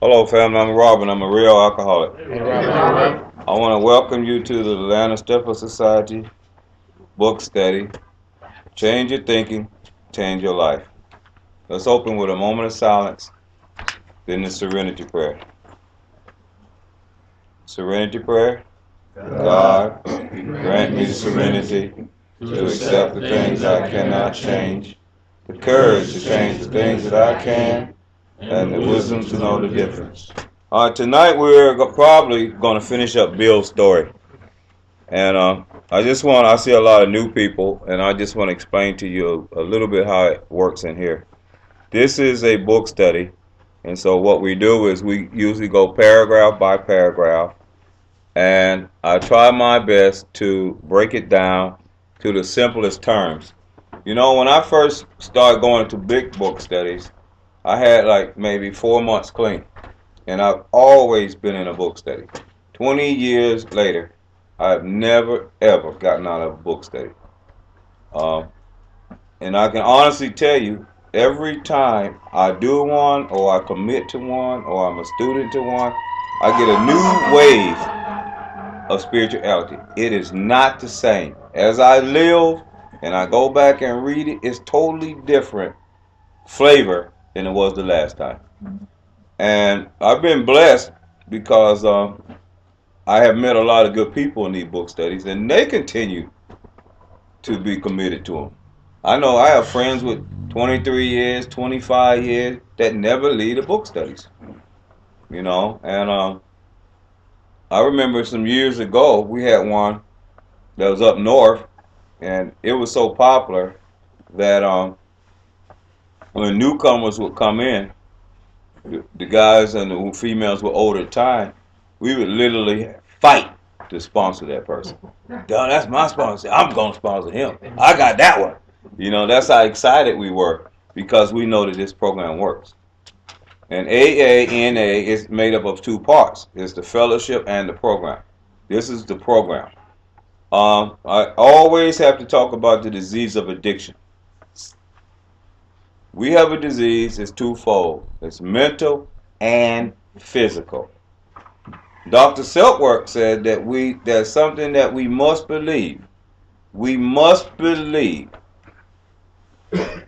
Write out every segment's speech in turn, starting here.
Hello, family. I'm Robin. I'm a real alcoholic. Hey, Robert. I want to welcome you to the Atlanta Stepper Society book study. Change your thinking, change your life. Let's open with a moment of silence, then the serenity prayer. Serenity prayer. God, grant me the serenity to accept the things I cannot change, the courage to change the things that I can, and the wisdom to know the difference. Tonight we're probably going to finish up Bill's story. And I see a lot of new people, and I just want to explain to you a little bit how it works in here. This is a book study, and so what we do is we usually go paragraph by paragraph, and I try my best to break it down to the simplest terms. You know, when I first started going to big book studies, I had like maybe 4 months clean, and I've always been in a book study. 20 years later, I've never, ever gotten out of a book study. Um, and I can honestly tell you, every time I do one, or I commit to one, or I'm a student to one, I get a new wave of spirituality. It is not the same. As I live and I go back and read it, it's totally different flavor than it was the last time. And I've been blessed because I have met a lot of good people in these book studies, and they continue to be committed to them. I know I have friends with 23 years, 25 years that never leave the book studies, you know. And I remember some years ago we had one that was up north, and it was so popular that when newcomers would come in, the guys and the females with older time, we would literally fight to sponsor that person. That's my sponsor. I'm going to sponsor him. I got that one. You know, that's how excited we were because we know that this program works. And AANA is made up of two parts. It's the fellowship and the program. This is the program. I always have to talk about the disease of addiction. We have a disease, it's twofold. It's mental and physical. Dr. Silkworth said that there's something that we must believe. We must believe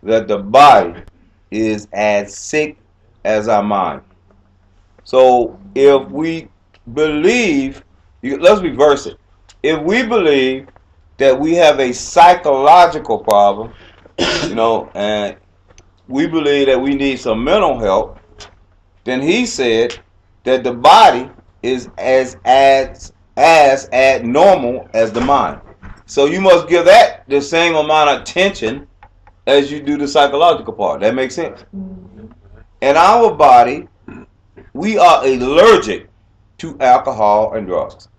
that the body is as sick as our mind. So if we believe, let's reverse it. If we believe that we have a psychological problem, you know, and we believe that we need some mental help, then he said that the body is as abnormal as the mind. So you must give that the same amount of attention as you do the psychological part. That makes sense? In our body, we are allergic to alcohol and drugs.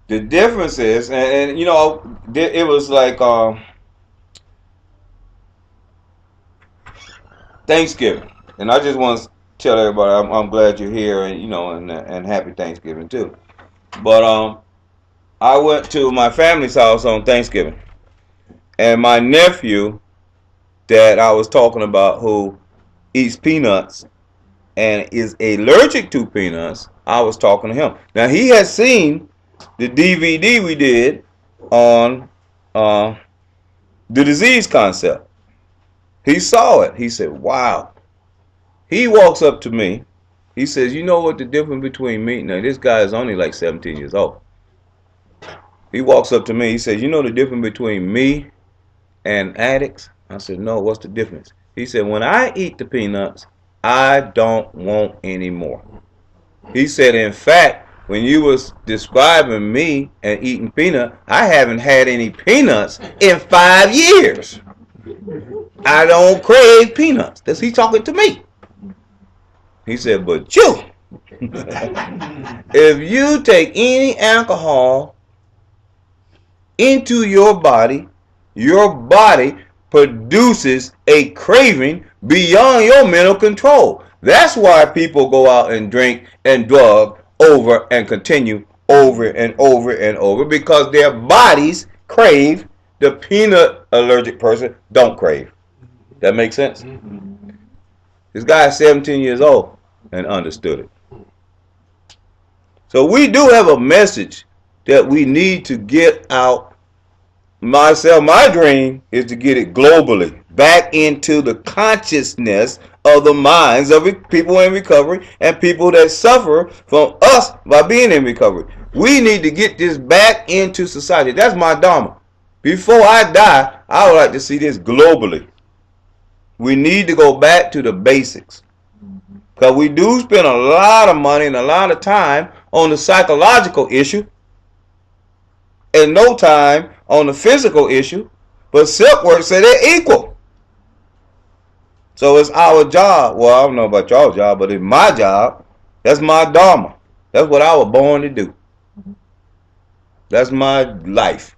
The difference is, and you know, it was like Thanksgiving, and I just want to tell everybody I'm glad you're here, and you know, and happy Thanksgiving too. But I went to my family's house on Thanksgiving, and my nephew that I was talking about, who eats peanuts and is allergic to peanuts, I was talking to him. Now he has seen the DVD we did on the disease concept. He saw it. He said, "Wow." He walks up to me. He says, "You know what the difference between me?" Now this guy is only like 17 years old. He walks up to me. He says, "You know the difference between me and addicts?" I said, "No, what's the difference?" He said, "When I eat the peanuts, I don't want any more." He said, "In fact, when you was describing me and eating peanut, I haven't had any peanuts in 5 years. I don't crave peanuts." That's he talking to me. He said, "But you, if you take any alcohol into your body produces a craving beyond your mental control. That's why people go out and drink and drug over and continue over and over and over, because their bodies crave. The peanut allergic person don't crave. That makes sense? This guy is 17 years old and understood it. So we do have a message that we need to get out. My dream is to get it globally back into the consciousness of the minds of people in recovery and people that suffer from us by being in recovery. We need to get this back into society. That's my dharma. Before I die, I would like to see this globally. We need to go back to the basics. Because we do spend a lot of money and a lot of time on the psychological issue and no time on the physical issue. But Silkworth said they're equal. So it's our job. Well, I don't know about y'all's job, but it's my job. That's my dharma. That's what I was born to do. That's my life.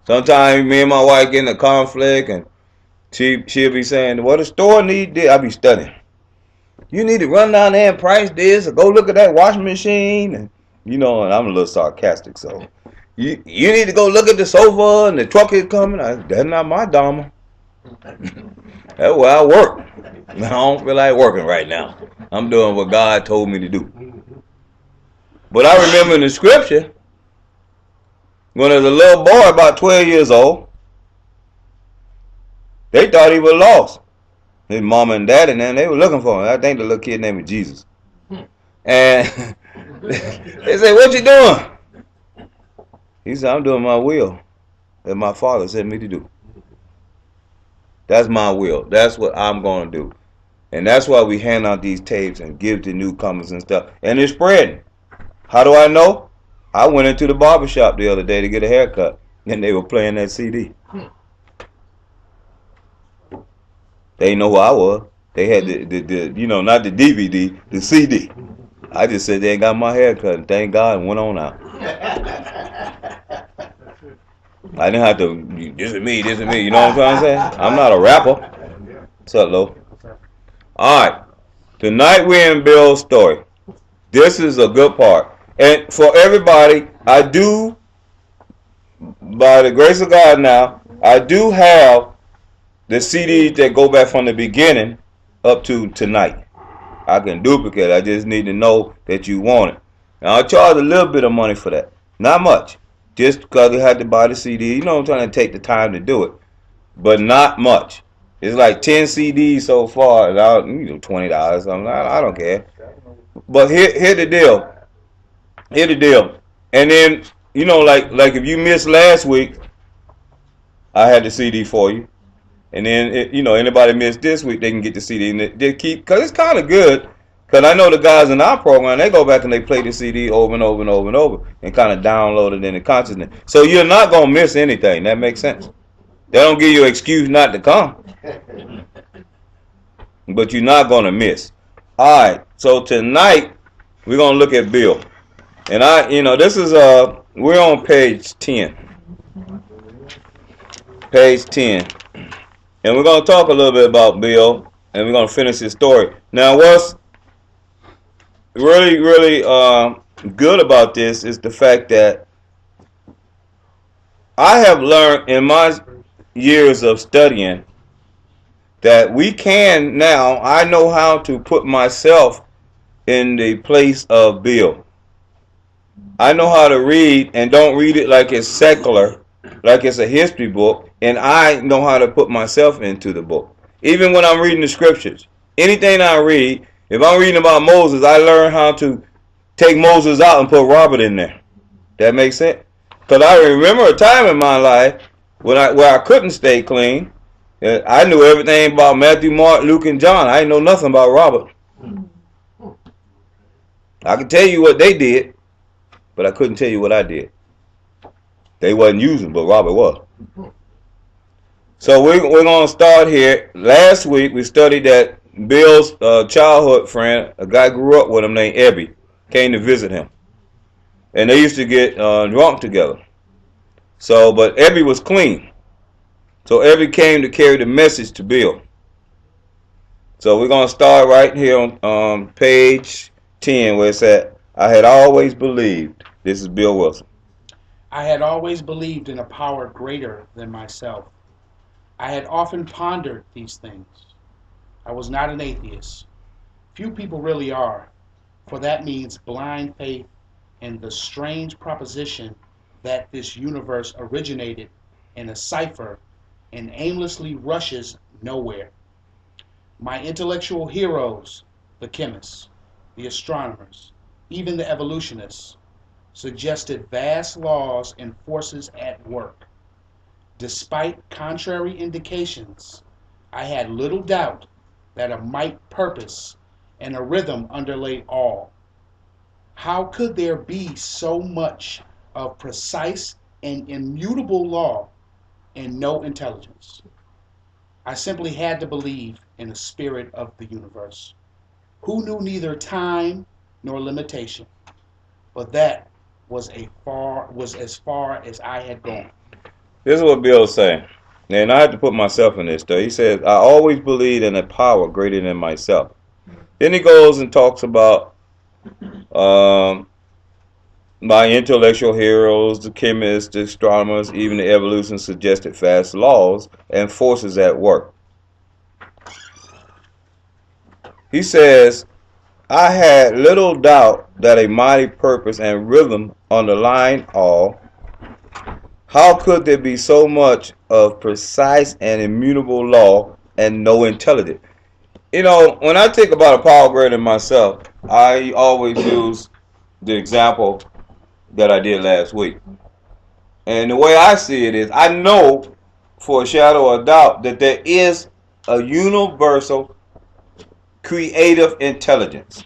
Sometimes me and my wife get in a conflict and she'll be saying, well, the store need this. I'll be studying. You need to run down there and price this or go look at that washing machine. And and I'm a little sarcastic, so you need to go look at the sofa and the truck is coming. That's not my dharma. That's where I work. I don't feel like working right now. I'm doing what God told me to do. But I remember in the scripture, when there was a little boy about 12 years old, they thought he was lost. His mom and dad and them, they were looking for him. I think the little kid named was Jesus. And they said, what you doing? He said, I'm doing my will that my father sent me to do. That's my will. That's what I'm going to do. And that's why we hand out these tapes and give to newcomers and stuff. And it's spreading. How do I know? I went into the barber shop the other day to get a haircut, and they were playing that CD. They didn't know who I was. They had the not the DVD, the CD. I just said they ain't got my haircut, and thank God, and went on out. I didn't have to, this is me, you know what I'm trying to say? I'm not a rapper. What's up, Lo? Alright, tonight we're in Bill's story. This is a good part. And for everybody, I do, by the grace of God now, I do have the CDs that go back from the beginning up to tonight. I can duplicate it. I just need to know that you want it. And I'll charge a little bit of money for that. Not much. Just because you had to buy the CD. I'm trying to take the time to do it. But not much. It's like 10 CDs so far. $20. I don't care. But here the deal. Here the deal. And then, like if you missed last week, I had the CD for you. And then, anybody missed this week, they can get the CD. And they keep, because it's kind of good. Because I know the guys in our program, they go back and they play the CD over and over and over and over and kind of download it in the consciousness. So you're not going to miss anything. That makes sense. They don't give you an excuse not to come. But you're not going to miss. All right. So tonight, we're going to look at Bill. And this is, we're on page 10. Page 10. And we're going to talk a little bit about Bill, and we're going to finish his story. Now, what's really, really good about this is the fact that I have learned in my years of studying that we can now, I know how to put myself in the place of Bill. I know how to read and don't read it like it's secular, like it's a history book, and I know how to put myself into the book. Even when I'm reading the scriptures, anything I read, if I'm reading about Moses, I learn how to take Moses out and put Robert in there. That makes sense? Because I remember a time in my life where I couldn't stay clean. I knew everything about Matthew, Mark, Luke, and John. I didn't know nothing about Robert. I could tell you what they did, but I couldn't tell you what I did. They wasn't using, but Robert was. So we're going to start here. Last week we studied that Bill's childhood friend, a guy grew up with him named Ebby, came to visit him. And they used to get drunk together. So, but Ebby was clean. So Ebby came to carry the message to Bill. So we're going to start right here on page 10 where it said, I had always believed. This is Bill Wilson. I had always believed in a power greater than myself. I had often pondered these things. I was not an atheist. Few people really are, for that means blind faith in the strange proposition that this universe originated in a cipher and aimlessly rushes nowhere. My intellectual heroes, the chemists, the astronomers, even the evolutionists, suggested vast laws and forces at work. Despite contrary indications, I had little doubt that a might purpose and a rhythm underlay all. How could there be so much of precise and immutable law and no intelligence? I simply had to believe in the spirit of the universe, who knew neither time nor limitation. But that was as far as I had gone. This is what Bill saying. And I had to put myself in this though. He says, I always believed in a power greater than myself. Then he goes and talks about um, my intellectual heroes, the chemists, the astronomers, even the evolution suggested fast laws and forces at work. He says, I had little doubt that a mighty purpose and rhythm underlying all. How could there be so much of precise and immutable law and no intelligence? You know, when I think about a power greater than myself, I always use the example that I did last week. And the way I see it is, I know for a shadow of doubt that there is a universal creative intelligence.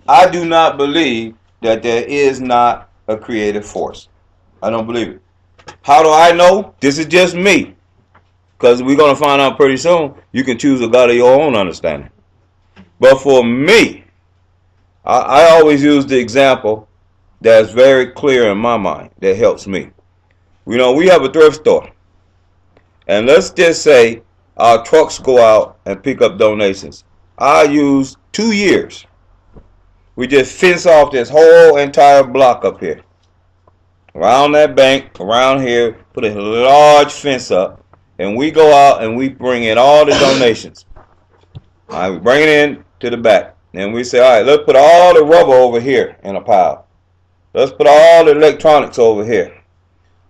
I do not believe that there is not a creative force. I don't believe it. How do I know? This is just me. Because we're going to find out pretty soon, you can choose a God of your own understanding. But for me, I always use the example that's very clear in my mind that helps me. You know, we have a thrift store. And let's just say our trucks go out and pick up donations. I use 2 years. We just fence off this whole entire block up here. Around that bank, around here, put a large fence up. And we go out and we bring in all the donations. All right, we bring it in to the back. And we say, all right, let's put all the rubber over here in a pile. Let's put all the electronics over here.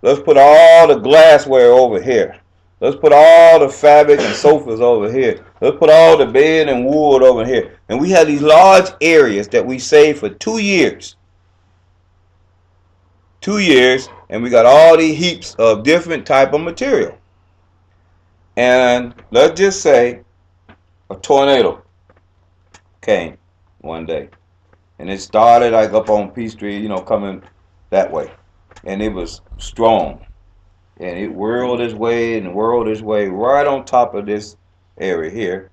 Let's put all the glassware over here. Let's put all the fabric and sofas over here. Let's put all the bed and wood over here. And we have these large areas that we save for 2 years. 2 years, and we got all these heaps of different type of material. And let's just say a tornado came one day. And it started like up on P Street, you know, coming that way. And it was strong. And it whirled its way and whirled its way right on top of this area here.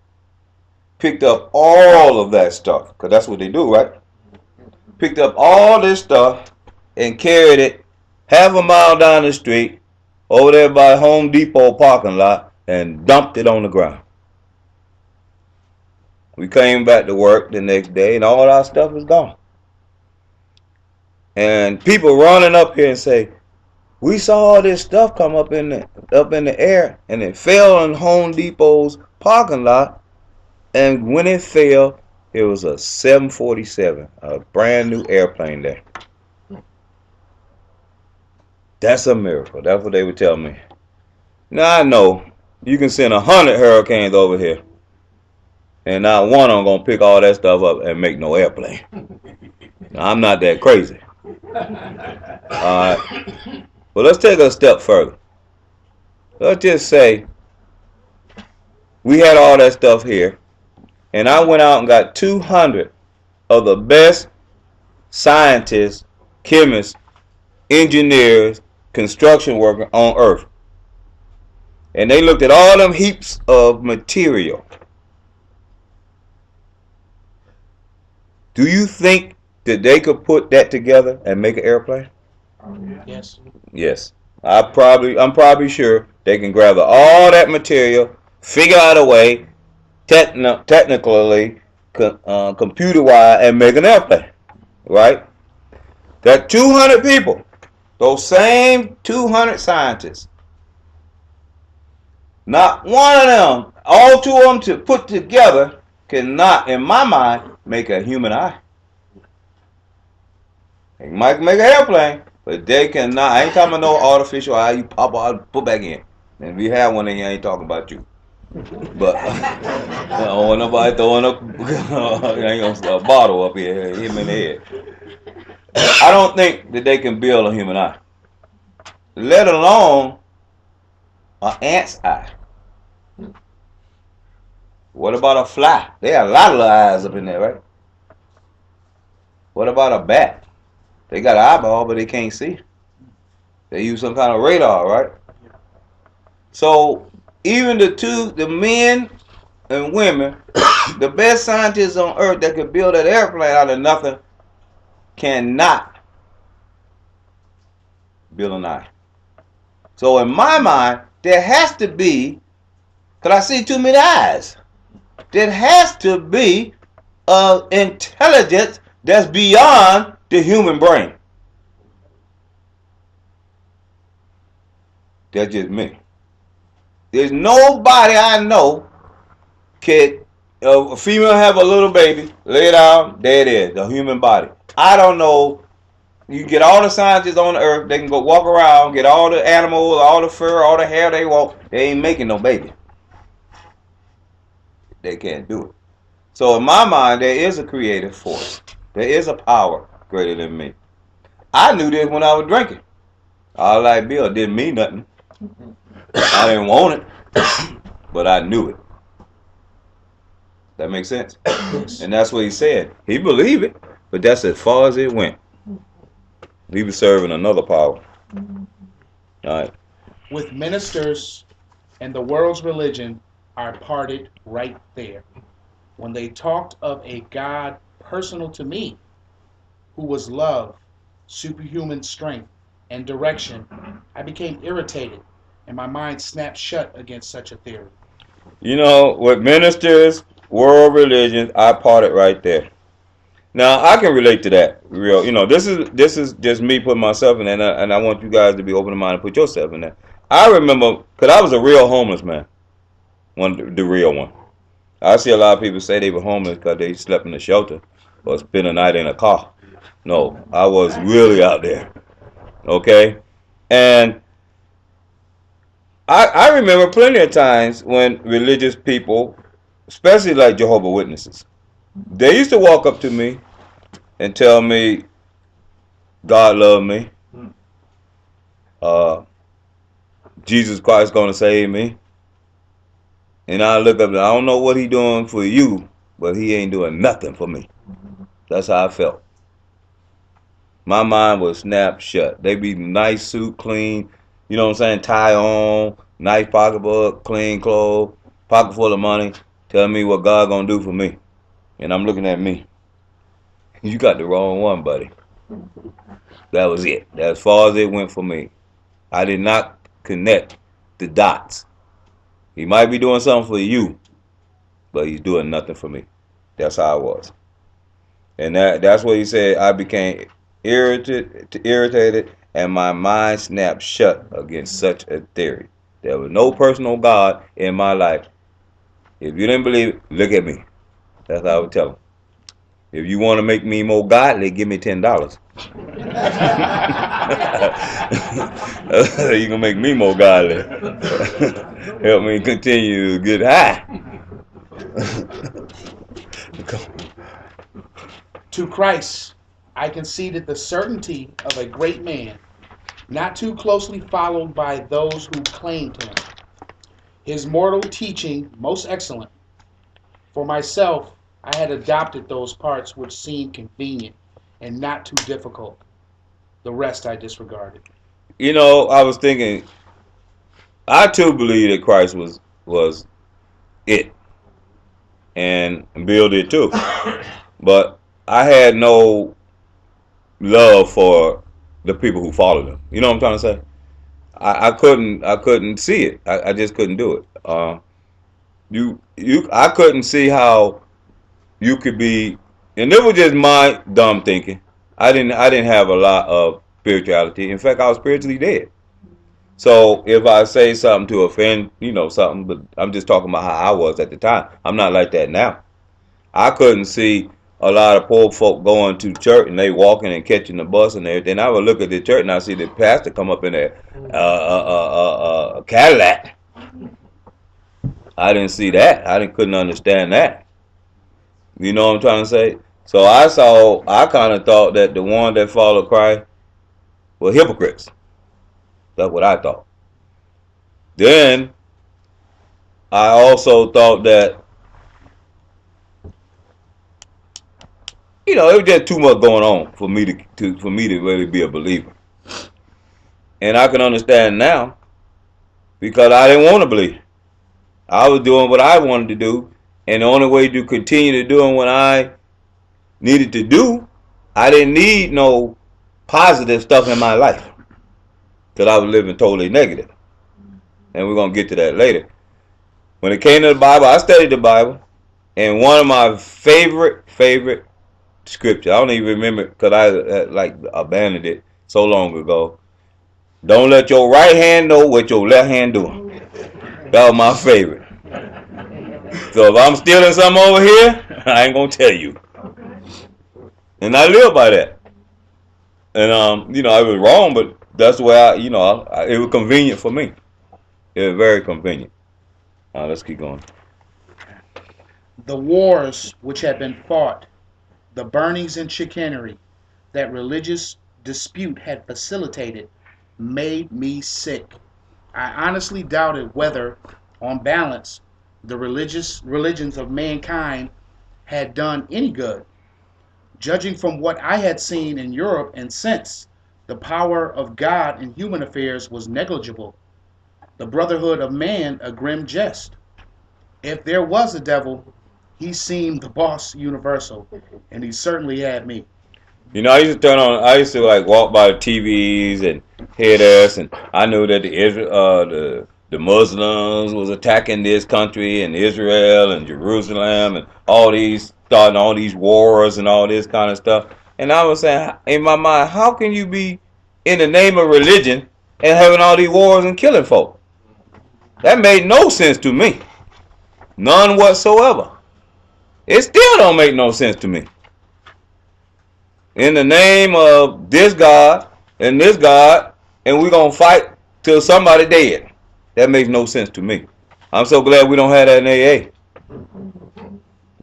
Picked up all of that stuff, because that's what they do, right? Picked up all this stuff and carried it half a mile down the street over there by Home Depot parking lot and dumped it on the ground. We came back to work the next day and all our stuff was gone. And people running up here and say, we saw all this stuff come up in the air and it fell in Home Depot's parking lot. And when it fell, it was a 747, a brand new airplane there. That's a miracle. That's what they would tell me. Now I know you can send 100 hurricanes over here, and not one of them gonna pick all that stuff up and make no airplane. Now, I'm not that crazy. Alright. But let's take it a step further. Let's just say we had all that stuff here, and I went out and got 200 of the best scientists, chemists, engineers, construction workers on earth. And they looked at all them heaps of material. Do you think that they could put that together and make an airplane? Yes. Yes. I'm probably sure they can gather all that material, figure out a way, technically, computer-wise, and make an airplane. Right? That 200 people, those same 200 scientists, not one of them All two of them to put together cannot, in my mind, make a human eye. They might make an airplane, but they cannot. I ain't talking about no artificial eye you pop out, put back in. And if you have one, then I ain't talking about you. But I don't want nobody throwing a bottle up here, him in the head. I don't think that they can build a human eye, let alone an ant's eye. What about a fly? They have a lot of little eyes up in there, right? What about a bat? They got an eyeball, but they can't see. They use some kind of radar, right? So even the men and women, the best scientists on earth that could build that airplane out of nothing, cannot build an eye. So in my mind, there has to be, because I see too many eyes, there has to be an intelligence that's beyond the human brain. That's just me. There's nobody I know can, a female have a little baby, lay it out, there it is, the human body. I don't know. You get all the scientists on the earth, they can go walk around, get all the animals, all the fur, all the hair they want. They ain't making no baby. They can't do it. So in my mind, there is a creative force. There is a power greater than me. I knew this when I was drinking. All like Bill, didn't mean nothing. I didn't want it, but I knew it. That makes sense? And that's what he said. He believed it, but that's as far as it went. He was serving another power. All right. With ministers and the world's religion are parted right there. When they talked of a God personal to me, who was love, superhuman strength, and direction, I became irritated, and my mind snapped shut against such a theory. You know, with ministers, world religions, I parted right there. Now I can relate to that. Real, this is just me putting myself in there, and I want you guys to be open minded and put yourself in there. I remember, cause I was a real homeless man, the real one. I see a lot of people say they were homeless because they slept in a shelter or spent a night in a car. No, I was really out there. Okay, and I remember plenty of times when religious people, especially like Jehovah's Witnesses, they used to walk up to me and tell me God loved me, Jesus Christ gonna save me, and I look up and I don't know what he doing for you, but he ain't doing nothing for me. That's how I felt. My mind was snapped shut. They be nice suit, clean, you know what I'm saying, tie on, nice pocketbook, clean clothes, pocket full of money, tell me what God gonna do for me, and I'm looking at me. You got the wrong one, buddy. That was it. That's as far as it went for me. I did not connect the dots. He might be doing something for you, but he's doing nothing for me. That's how I was. And that's what he said. I became irritated, and my mind snapped shut against such a theory. There was no personal God in my life. If you didn't believe it, look at me. That's how I would tell him. If you want to make me more godly, give me $10. You gonna make me more godly. Help me continue to get high. To Christ, I conceded the certainty of a great man, not too closely followed by those who claimed him. His mortal teaching most excellent. For myself, I had adopted those parts which seemed convenient and not too difficult. The rest I disregarded. I was thinking, I too believe that Christ was it, and Bill did too. But I had no love for the people who followed him. You know what I'm trying to say? I couldn't see it. I just couldn't do it. I couldn't see how you could be, and it was just my dumb thinking. I didn't have a lot of spirituality. In fact, I was spiritually dead. So if I say something to offend, something, but I'm just talking about how I was at the time. I'm not like that now. I couldn't see a lot of poor folk going to church and they walking and catching the bus and everything. I would look at the church and I see the pastor come up in a Cadillac. I didn't see that. Couldn't understand that. You know what I'm trying to say? So I kind of thought that the one that followed Christ were hypocrites. That's what I thought. Then I also thought that, it was just too much going on for me to really be a believer. And I can understand now because I didn't want to believe. I was doing what I wanted to do, and the only way to continue to doing what I needed to do, I didn't need no positive stuff in my life because I was living totally negative. And we're going to get to that later. When it came to the Bible, I studied the Bible, and one of my favorite scripture, I don't even remember because I abandoned it so long ago. Don't let your right hand know what your left hand doing. That was my favorite. So if I'm stealing something over here, I ain't gonna tell you. And I live by that. And I was wrong, but that's the way it was convenient for me. It was very convenient. Let's keep going. The wars which had been fought, the burnings and chicanery that religious dispute had facilitated, made me sick. I honestly doubted whether, on balance, the religions of mankind had done any good. Judging from what I had seen in Europe and since, the power of God in human affairs was negligible. The brotherhood of man a grim jest. If there was a devil, he seemed the boss universal, and he certainly had me. I used to like walk by the TVs and hear this, and I knew that the Muslims was attacking this country and Israel and Jerusalem and starting all these wars and all this kind of stuff. And I was saying in my mind, how can you be in the name of religion and having all these wars and killing folk? That made no sense to me. None whatsoever. It still don't make no sense to me. In the name of this God, and we're going to fight till somebody dead. That makes no sense to me. I'm so glad we don't have that in AA.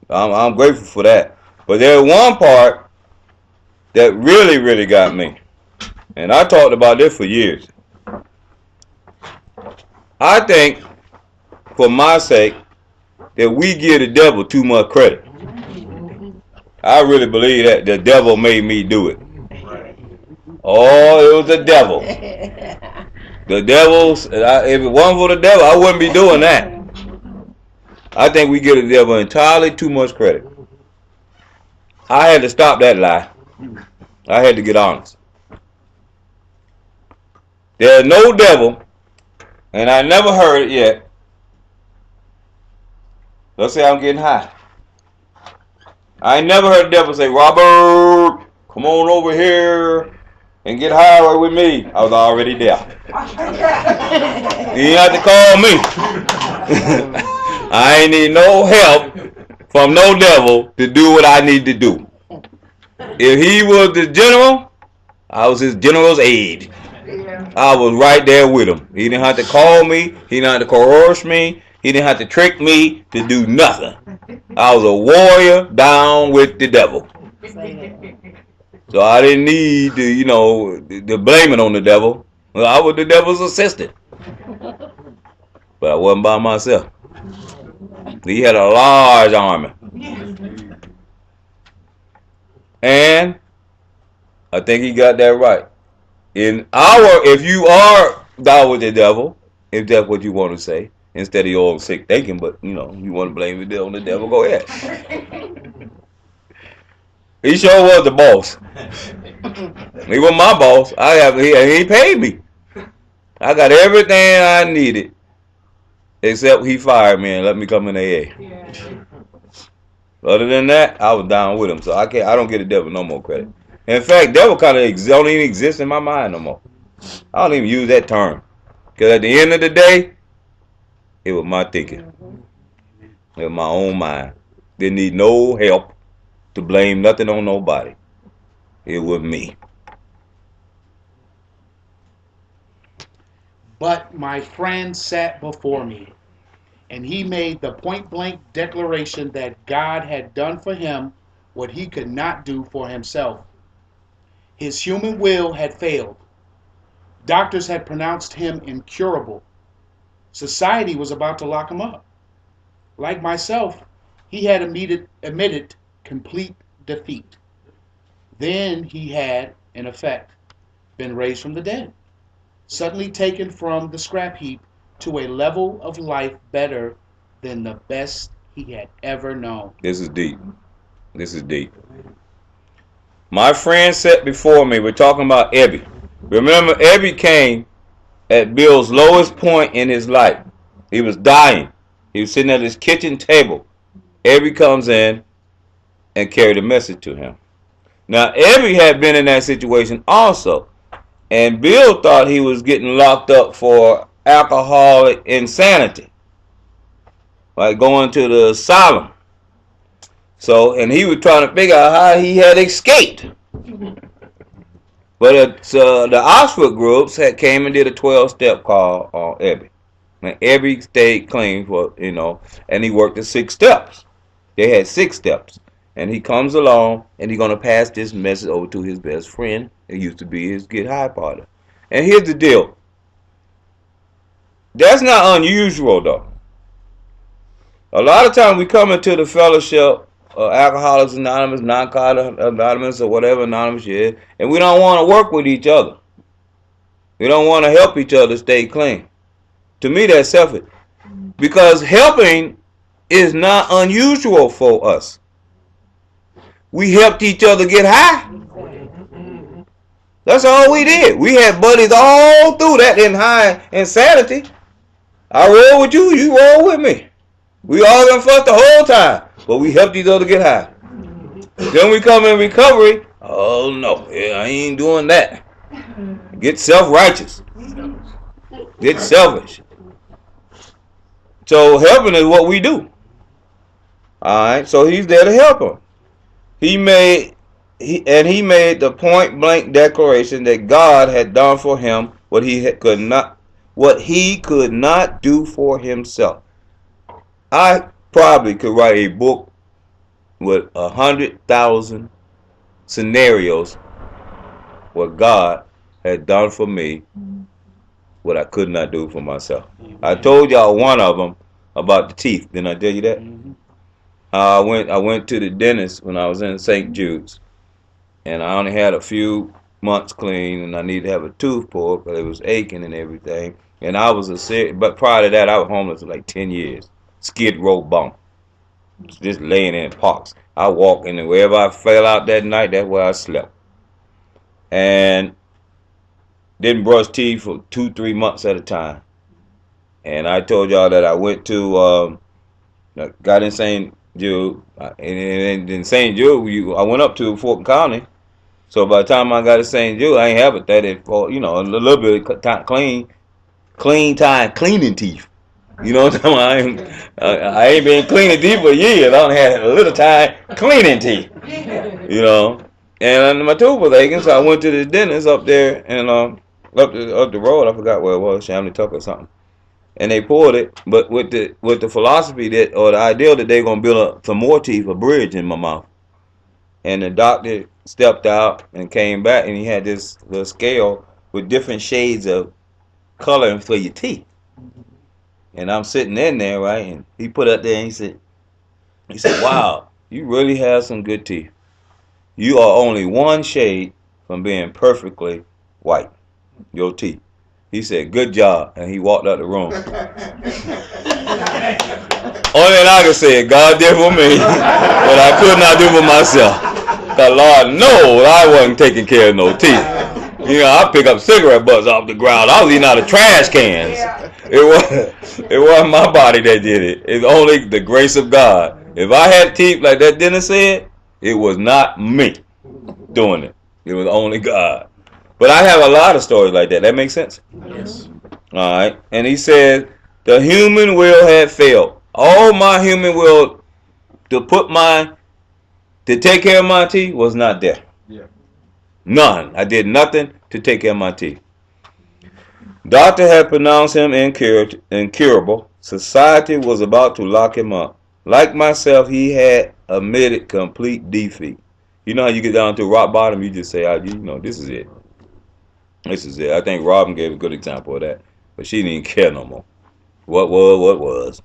I'm grateful for that. But there's one part that really, really got me. And I talked about this for years. I think, for my sake, that we give the devil too much credit. I really believe that the devil made me do it. Oh, it was the devil. The devil's. If it wasn't for the devil, I wouldn't be doing that. I think we give the devil entirely too much credit. I had to stop that lie. I had to get honest. There's no devil, and I never heard it yet. Let's say I'm getting high. I ain't never heard the devil say, Robert, come on over here and get high right with me. I was already there. You have to call me. I ain't need no help from no devil to do what I need to do. If he was the general, I was his general's aide. I was right there with him. He didn't have to call me. He didn't have to coerce me. He didn't have to trick me to do nothing. I was a warrior down with the devil. So I didn't need to blame it on the devil. I was the devil's assistant. But I wasn't by myself. He had a large army. And I think he got that right. If you are down with the devil, if that's what you want to say, instead of your own sick thinking, but you want to blame it on the devil, go ahead. He sure was the boss. He was my boss. He paid me. I got everything I needed, except he fired me and let me come in AA. Yeah. Other than that, I was down with him, so I don't give the devil no more credit. In fact, devil kind of don't even exist in my mind no more. I don't even use that term. Because at the end of the day, it was my thinking. It was my own mind. Didn't need no help to blame nothing on nobody. It was me. But my friend sat before me, and he made the point-blank declaration that God had done for him what he could not do for himself. His human will had failed. Doctors had pronounced him incurable. Society was about to lock him up. Like myself, he had admitted complete defeat. Then he had, in effect, been raised from the dead, suddenly taken from the scrap heap to a level of life better than the best he had ever known. This is deep. This is deep. My friend sat before me. We're talking about Ebby. Remember, Ebby came at Bill's lowest point in his life. He was dying. He was sitting at his kitchen table. Ebby comes in and carried a message to him. Now, Ebby had been in that situation also. And Bill thought he was getting locked up for alcoholic insanity. Like going to the asylum. So, and he was trying to figure out how he had escaped. But the Oxford groups came and did a 12-step call on Ebby. And Ebby stayed clean for, and he worked the 6 steps. They had 6 steps. And he comes along and he's going to pass this message over to his best friend. It used to be his get high partner. And here's the deal. That's not unusual though. A lot of times we come into the fellowship Alcoholics Anonymous, Narcotics Anonymous, or whatever Anonymous is, and we don't want to work with each other. We don't want to help each other stay clean. To me, that's selfish. Because helping is not unusual for us. We helped each other get high. That's all we did. We had buddies all through that in high insanity. I roll with you, you roll with me. We all gonna fuss the whole time, but we helped each other get high. Then we come in recovery. Oh no, I ain't doing that. Get self-righteous. Get selfish. So helping is what we do. Alright, so he's there to help him. He made the point blank declaration that God had done for him what he could not do for himself. I probably could write a book with 100,000 scenarios what God had done for me what I could not do for myself. I told y'all one of them about the teeth. Didn't I tell you that? I went to the dentist when I was in St. Jude's, and I only had a few months clean, and I needed to have a tooth pulled because it was aching and everything. And I was but prior to that, I was homeless for like 10 years. Skid row bump. Just laying in parks. I walked in, and wherever I fell out that night, that's where I slept. And didn't brush teeth for 2-3 months at a time. And I told y'all that I went to, got in St. Jude. And in St. Jude, I went up to Fulton County. So by the time I got to St. Jude, I ain't have it that a little bit of time cleaning teeth. You know what I'm saying? I ain't been cleaning teeth for years. I don't have a little time cleaning teeth. And my tooth was aching, so I went to the dentist up there and up the road. I forgot where it was, Shamley Tuck or something. And they pulled it, but with the philosophy the idea that they're gonna build some more teeth, a bridge in my mouth. And the doctor stepped out and came back, and he had this little scale with different shades of coloring for your teeth. And I'm sitting in there, right? And he put up there and he said, "Wow, you really have some good teeth. You are only one shade from being perfectly white, your teeth." He said, "Good job," and he walked out the room. Only thing I can say, God did for me what I could not do for myself. The Lord knows I wasn't taking care of no teeth. I pick up cigarette butts off the ground. I was eating out of trash cans. It wasn't my body that did it. It's only the grace of God. If I had teeth like that dentist said, it was not me doing it. It was only God. But I have a lot of stories like that. That makes sense? Yes. All right. And he said, the human will had failed. All my human will to take care of my teeth was not there. Yeah. None. I did nothing to take care of my teeth. Doctor had pronounced him incurable. Society was about to lock him up. Like myself, he had admitted complete defeat. You know how you get down to rock bottom, you just say, this is it. This is it. I think Robin gave a good example of that. But she didn't care no more. What was.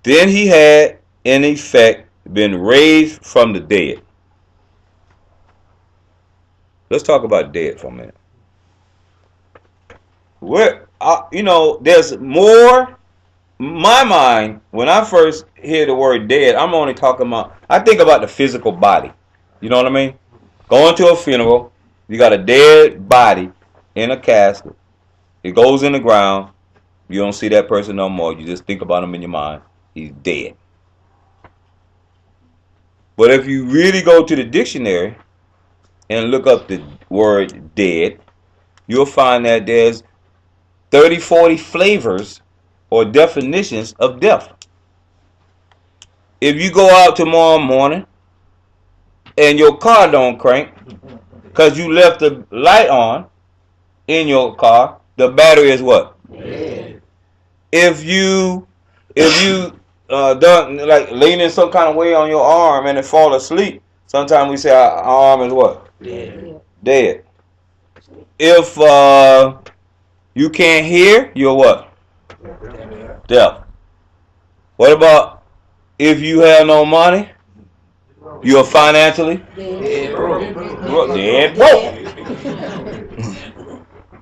Then he had, in effect, been raised from the dead. Let's talk about dead for a minute. There's more. My mind, when I first hear the word dead, I think about the physical body. You know what I mean? Going to a funeral, you got a dead body in a casket. It goes in the ground. You don't see that person no more. You just think about him in your mind. He's dead. But if you really go to the dictionary and look up the word dead, you'll find that there's 30, 40 flavors or definitions of death. If you go out tomorrow morning and your car don't crank because you left the light on in your car, the battery is what? Dead. If you done like leaning some kind of way on your arm and it fall asleep, sometimes we say our arm is what? Dead. If you can't hear, you're what? Deaf. What about if you have no money? You're financially Dead broke. dead broke.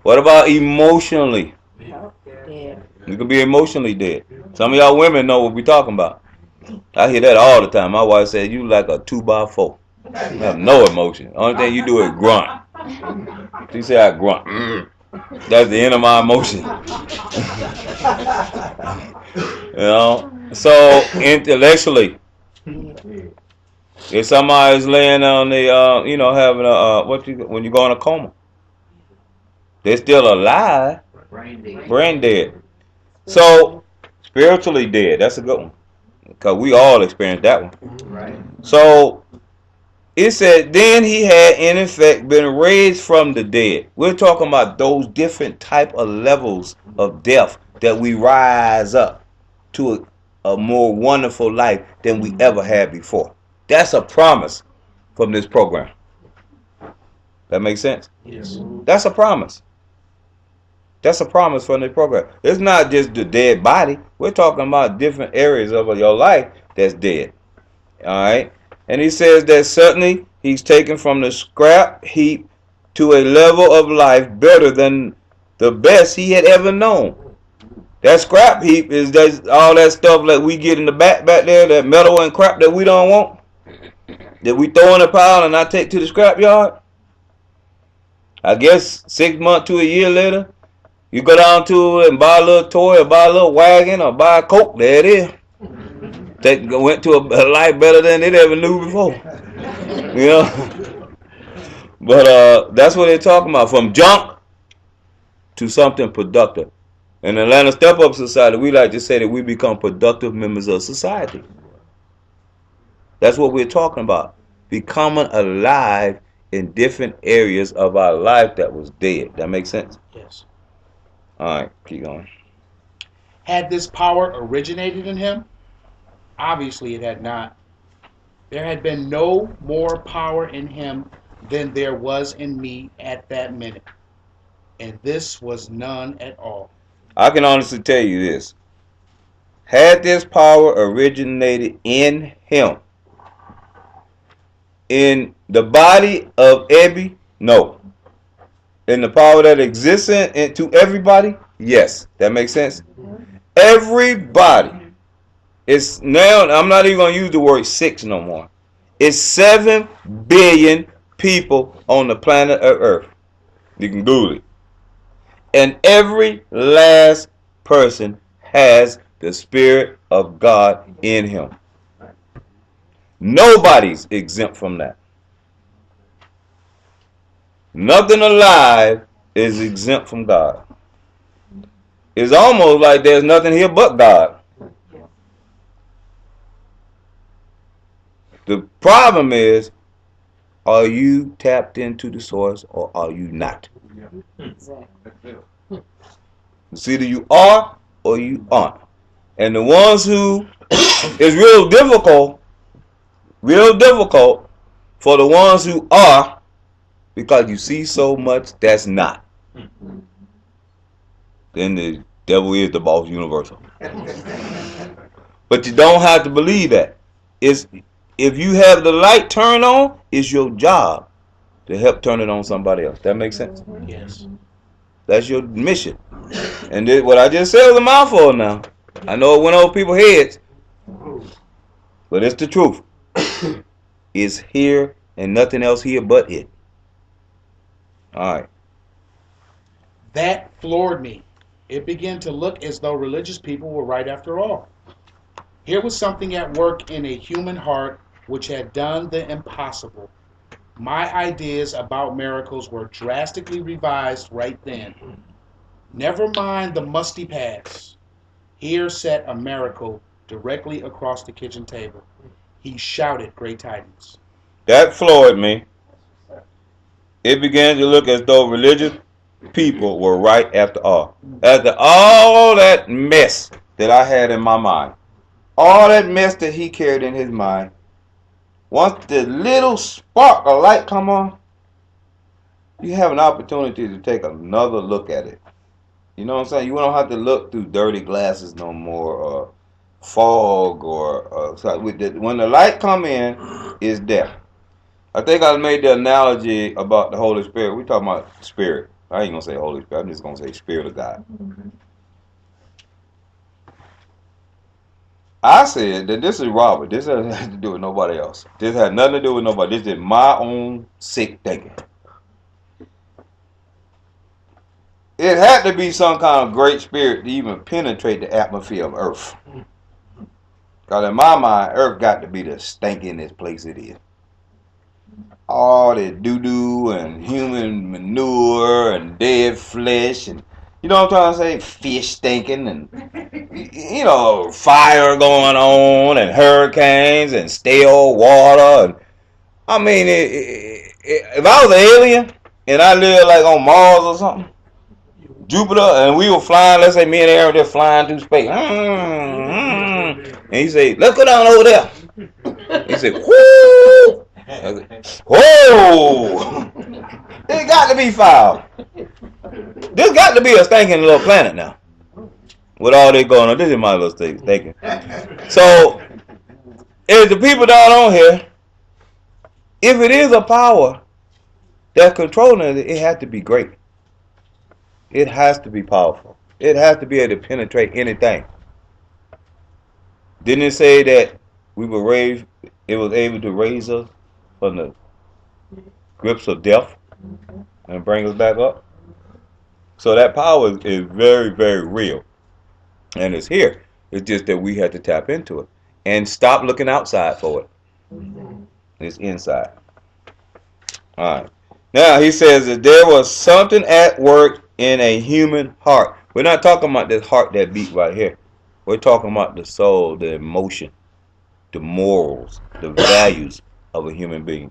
What about emotionally? You could be emotionally dead. Some of y'all women know what we're talking about. I hear that all the time. My wife says, you like a 2x4. You have no emotion. Only thing you do is grunt. She said I grunt. That's the end of my emotion. So intellectually, if somebody's laying on the, having when you go in a coma, they're still alive, brain dead. So spiritually dead. That's a good one, because we all experienced that one. Right. So it said, then he had in effect been raised from the dead. We're talking about those different type of levels of death that we rise up to a more wonderful life than we ever had before. That's a promise from this program. That makes sense? Yes. That's a promise. That's a promise from the program. It's not just the dead body. We're talking about different areas of your life that's dead. All right? And he says that certainly he's taken from the scrap heap to a level of life better than the best he had ever known. That scrap heap is all that stuff that we get in the back there, that metal and crap that we don't want, that we throw in a pile and I take to the scrap yard. I guess 6 months to a year later, you go down to it and buy a little toy or buy a little wagon or buy a Coke. There it is. Went to a life better than it ever knew before. But that's what they're talking about. From junk to something productive. In the Atlanta Step Up Society, we like to say that we become productive members of society. That's what we're talking about. Becoming alive in different areas of our life that was dead. That makes sense? Yes. All right, keep going. Had this power originated in him? Obviously it had not. There had been no more power in him than there was in me at that minute. And this was none at all. I can honestly tell you this. Had this power originated in him, in the body of Ebby, no. In the power that exists to everybody, yes. That makes sense? Everybody. It's now, I'm not even going to use the word 6 no more. It's 7 billion people on the planet of Earth. You can Google it. And every last person has the Spirit of God in him. Nobody's exempt from that. Nothing alive is exempt from God. It's almost like there's nothing here but God. The problem is, are you tapped into the source or are you not? It's either you are or you aren't. And the ones who it's real difficult for the ones who are, because you see so much that's not. Then the devil is the boss universal. But you don't have to believe that. It's if you have the light turned on, it's your job to help turn it on somebody else. That makes sense? Yes. That's your mission. And what I just said was a mouthful now. I know it went over people's heads, but it's the truth. It's here and nothing else here but it. All right. That floored me. It began to look as though religious people were right after all. Here was something at work in a human heart which had done the impossible. My ideas about miracles were drastically revised right then. Never mind the musty past. Here sat a miracle directly across the kitchen table. He shouted great tidings. That floored me. It began to look as though religious people were right after all. After all that mess that I had in my mind, all that mess that he carried in his mind, once the little spark of light come on, you have an opportunity to take another look at it. You know what I'm saying? You don't have to look through dirty glasses no more, or fog, or when the light come in, it's there. I think I made the analogy about the Holy Spirit. We're talking about spirit. I ain't gonna say Holy Spirit. I'm just gonna say Spirit of God. I said that this is Robert. This doesn't have to do with nobody else. This had nothing to do with nobody. This is my own sick thinking. It had to be some kind of great spirit to even penetrate the atmosphere of Earth. Because in my mind, Earth got to be the stinkiest place it is. All the doo-doo and human manure and dead flesh and, you know what I'm trying to say, fish stinking and, you know, fire going on and hurricanes and stale water. And I mean, if I was an alien and I lived like on Mars or something, Jupiter, and we were flying, let's say me and Aaron just flying through space. And he said, let's go down over there. He said, whoo! Whoa! It got to be foul. This got to be a stinking little planet now. With all this going on, this is my little thinking. So, if the people down on here, if it is a power that's controlling it, it has to be great. It has to be powerful. It has to be able to penetrate anything. Didn't it say that we were raised, it was able to raise us from the grips of death and bring us back up? So that power is very, very real. And it's here. It's just that we had to tap into it. And stop looking outside for it. It's inside. Alright. Now he says that there was something at work in a human heart. We're not talking about this heart that beat right here. We're talking about the soul, the emotion, the morals, the values of a human being.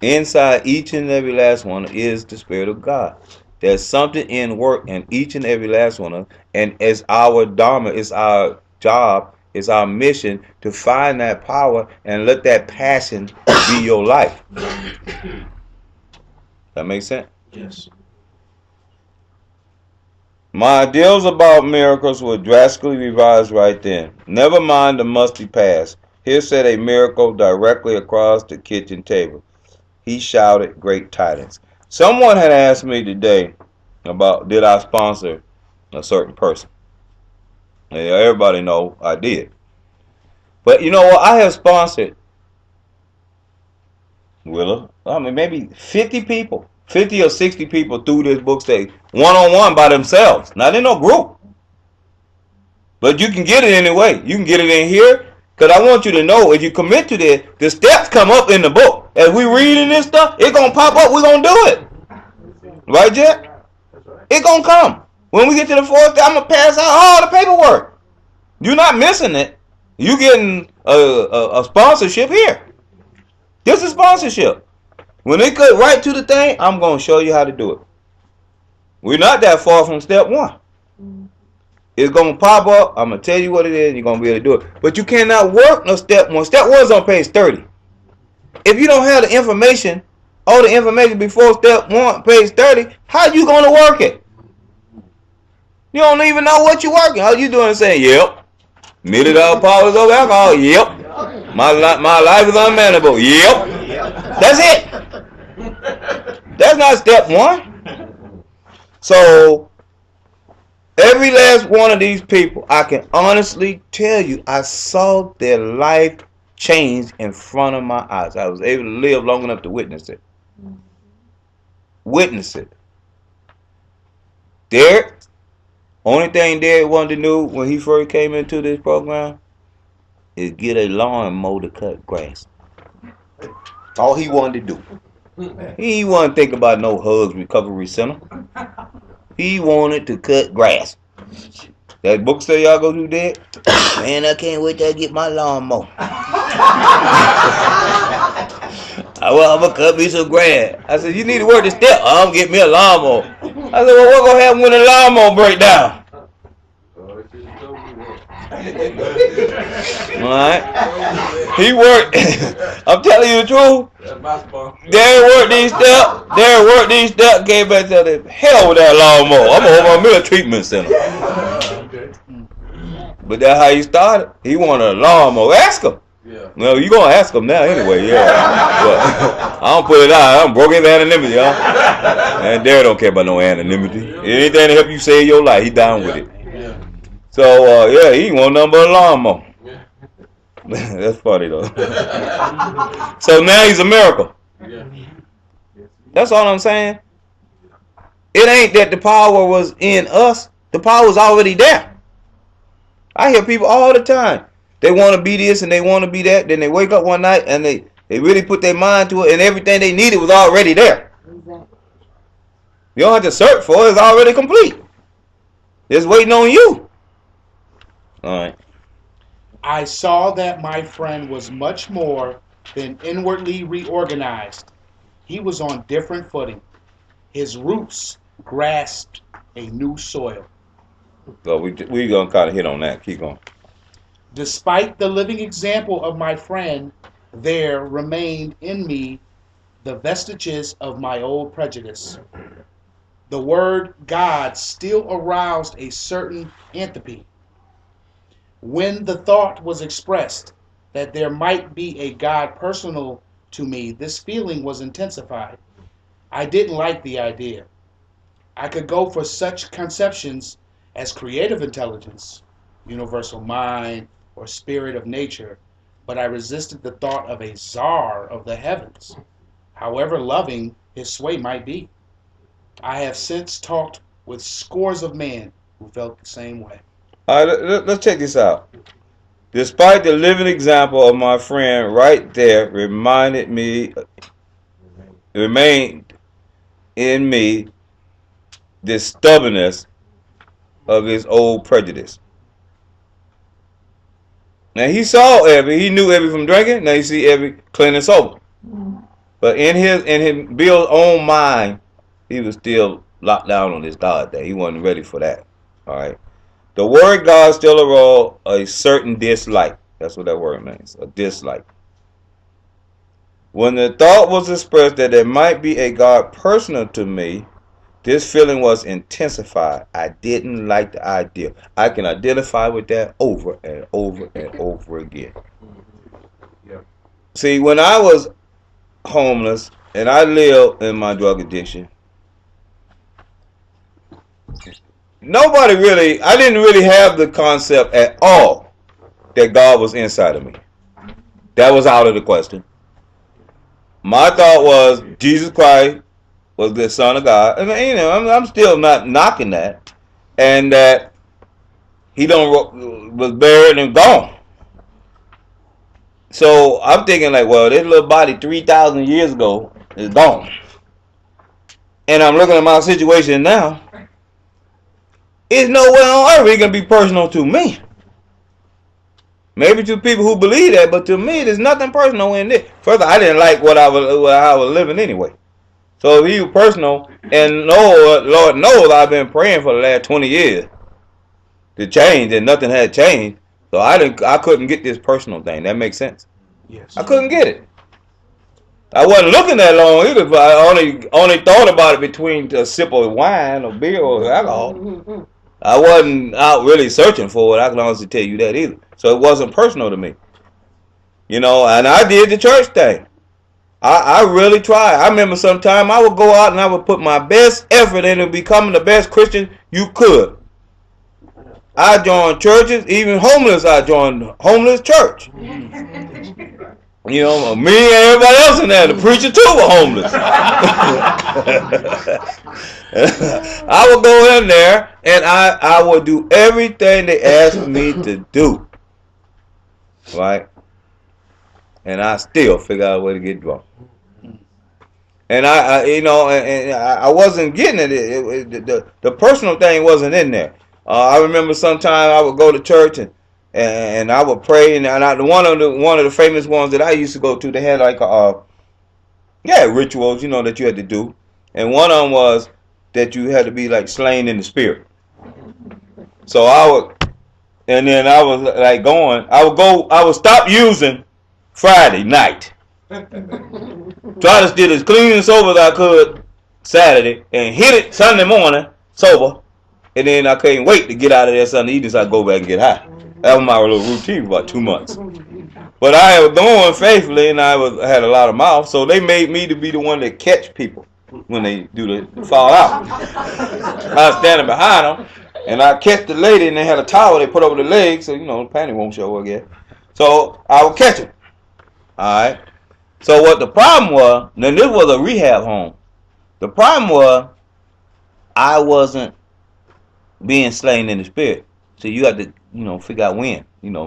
Inside each and every last one is the Spirit of God. There's something in work in each and every last one of them, and it's our dharma, it's our job, it's our mission to find that power and let that passion be your life. That makes sense? Yes. My ideals about miracles were drastically revised right then. Never mind the musty past. Here sat a miracle directly across the kitchen table. He shouted great tidings. Someone had asked me today about did I sponsor a certain person. And everybody know I did. But you know what? I have sponsored, Willa, I mean maybe 50 people. 50 or 60 people through this book stage, one-on-one by themselves, not in no group. But you can get it anyway. You can get it in here, because I want you to know, if you commit to this, the steps come up in the book. As we reading this stuff, it's going to pop up. We're going to do it. Right, Jet? It's going to come. When we get to the fourth step, I'm going to pass out all the paperwork. You're not missing it. You're getting a sponsorship here. This is sponsorship. When they cut right to the thing, I'm going to show you how to do it. We're not that far from step one. It's going to pop up. I'm going to tell you what it is, and you're going to be able to do it. But you cannot work no step one. Step one's on page 30. If you don't have the information, all the information before step one, page 30, how you going to work it? You don't even know what you're working. All you doing is saying, yep. $1 million powers over alcohol. Yep. My life is unmanageable. Yep. That's it. That's not step one. So, every last one of these people, I can honestly tell you, I saw their life change in front of my eyes. I was able to live long enough to witness it. Witness it. Derek, only thing Derek wanted to do when he first came into this program is get a lawnmower to cut grass. All he wanted to do. He didn't want to think about no Hugs Recovery Center. He wanted to cut grass. That book say y'all go do that? Man, I can't wait till I get my lawnmower. I'm going to cut me some grass. I said, you need to work the step. I'm going to get me a lawnmower. I said, well, what's going to happen when the lawnmower break down? Alright. He worked. I'm telling you the truth. Derek worked these steps. Came back and said, hell with that lawnmower. I'm going to open my treatment center. But that's how he started. He wanted a lawnmower. Ask him. Yeah. Well, you're going to ask him now anyway, yeah. But I don't put it out. I don't broke his anonymity, y'all. And Derek don't care about no anonymity. Anything to help you save your life, he down with it. Yeah. So, yeah, he ain't want nothing but a lawnmower. Yeah. That's funny, though. So now he's a miracle. Yeah. That's all I'm saying. It ain't that the power was in us. The power was already there. I hear people all the time. They want to be this and they want to be that. Then they wake up one night and they really put their mind to it, and everything they needed was already there. Exactly. You don't have to search for it. It's already complete. It's waiting on you. All right. I saw that my friend was much more than inwardly reorganized. He was on different footing. His roots grasped a new soil. So we're going to kind of hit on that. Keep going. Despite the living example of my friend, there remained in me the vestiges of my old prejudice. The word God still aroused a certain antipathy. When the thought was expressed that there might be a God personal to me, this feeling was intensified. I didn't like the idea. I could go for such conceptions as creative intelligence, universal mind, or spirit of nature, but I resisted the thought of a czar of the heavens, however loving his sway might be. I have since talked with scores of men who felt the same way. All right, let's check this out. Despite the living example of my friend right there remained in me the stubbornness of his old prejudice. Now he saw Evie, he knew Evie from drinking. Now you see Evie clean and sober. But in his Bill's own mind, he was still locked down on this God thing. He wasn't ready for that. All right. The word God still arose a certain dislike. That's what that word means. A dislike. When the thought was expressed that there might be a God personal to me, this feeling was intensified. I didn't like the idea. I can identify with that over and over and over again. Yep. See, when I was homeless and I lived in my drug addiction, I didn't really have the concept at all that God was inside of me. That was out of the question. My thought was Jesus Christ was the Son of God. And I'm still not knocking that. And that he was buried and gone. So I'm thinking like, well, this little body 3,000 years ago is gone. And I'm looking at my situation now. it's nowhere on earth it can be personal to me. Maybe to people who believe that, but to me, there's nothing personal in it. First, I didn't like what I was living anyway. So if he was personal, and Lord knows I've been praying for the last 20 years to change, and nothing had changed. So I couldn't get this personal thing. That makes sense. Yes. I couldn't get it. I wasn't looking that long either, but I only thought about it between a sip of wine or beer or alcohol. I wasn't out really searching for it. I can honestly tell you that either. So it wasn't personal to me. You know, and I did the church thing. I really tried. I remember sometime I would go out and I would put my best effort into becoming the best Christian you could. I joined churches, even homeless. I joined homeless church. You know, me and everybody else in there, the preacher too were homeless. I would go in there and I would do everything they asked me to do. Right? And I still figure out a way to get drunk. And I wasn't getting it. The personal thing wasn't in there. I remember sometime I would go to church and I would pray, and one of the famous ones that I used to go to, they had like rituals, that you had to do, and one of them was that you had to be like slain in the spirit. So I would stop using Friday night. Try to steal as clean and sober as I could Saturday and hit it Sunday morning sober, and then I couldn't wait to get out of there Sunday evening so I go back and get high. That was my little routine for about 2 months. But I was going faithfully, and I had a lot of mouth, so they made me to be the one that catch people when they do the fall out. I was standing behind them, and I catch the lady, and they had a towel they put over the legs, so the panty won't show again. So I would catch them. All right. So what the problem was, then this was a rehab home. The problem was I wasn't being slain in the spirit. So you had to, figure out when.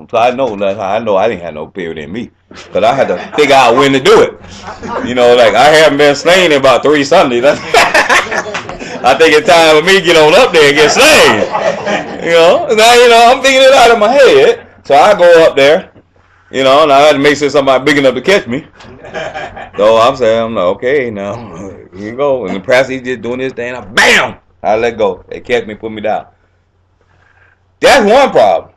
So I know I didn't have no spirit in me. Because I had to figure out when to do it. Like I haven't been slain in about 3 Sundays. I think it's time for me to get on up there and get slain. Now, I'm thinking it out of my head. So I go up there. And I had to make sure somebody big enough to catch me. So I'm saying, okay, now, here you go. And the pastor, he's just doing his thing. Bam! I let go. They catch me, put me down. That's one problem.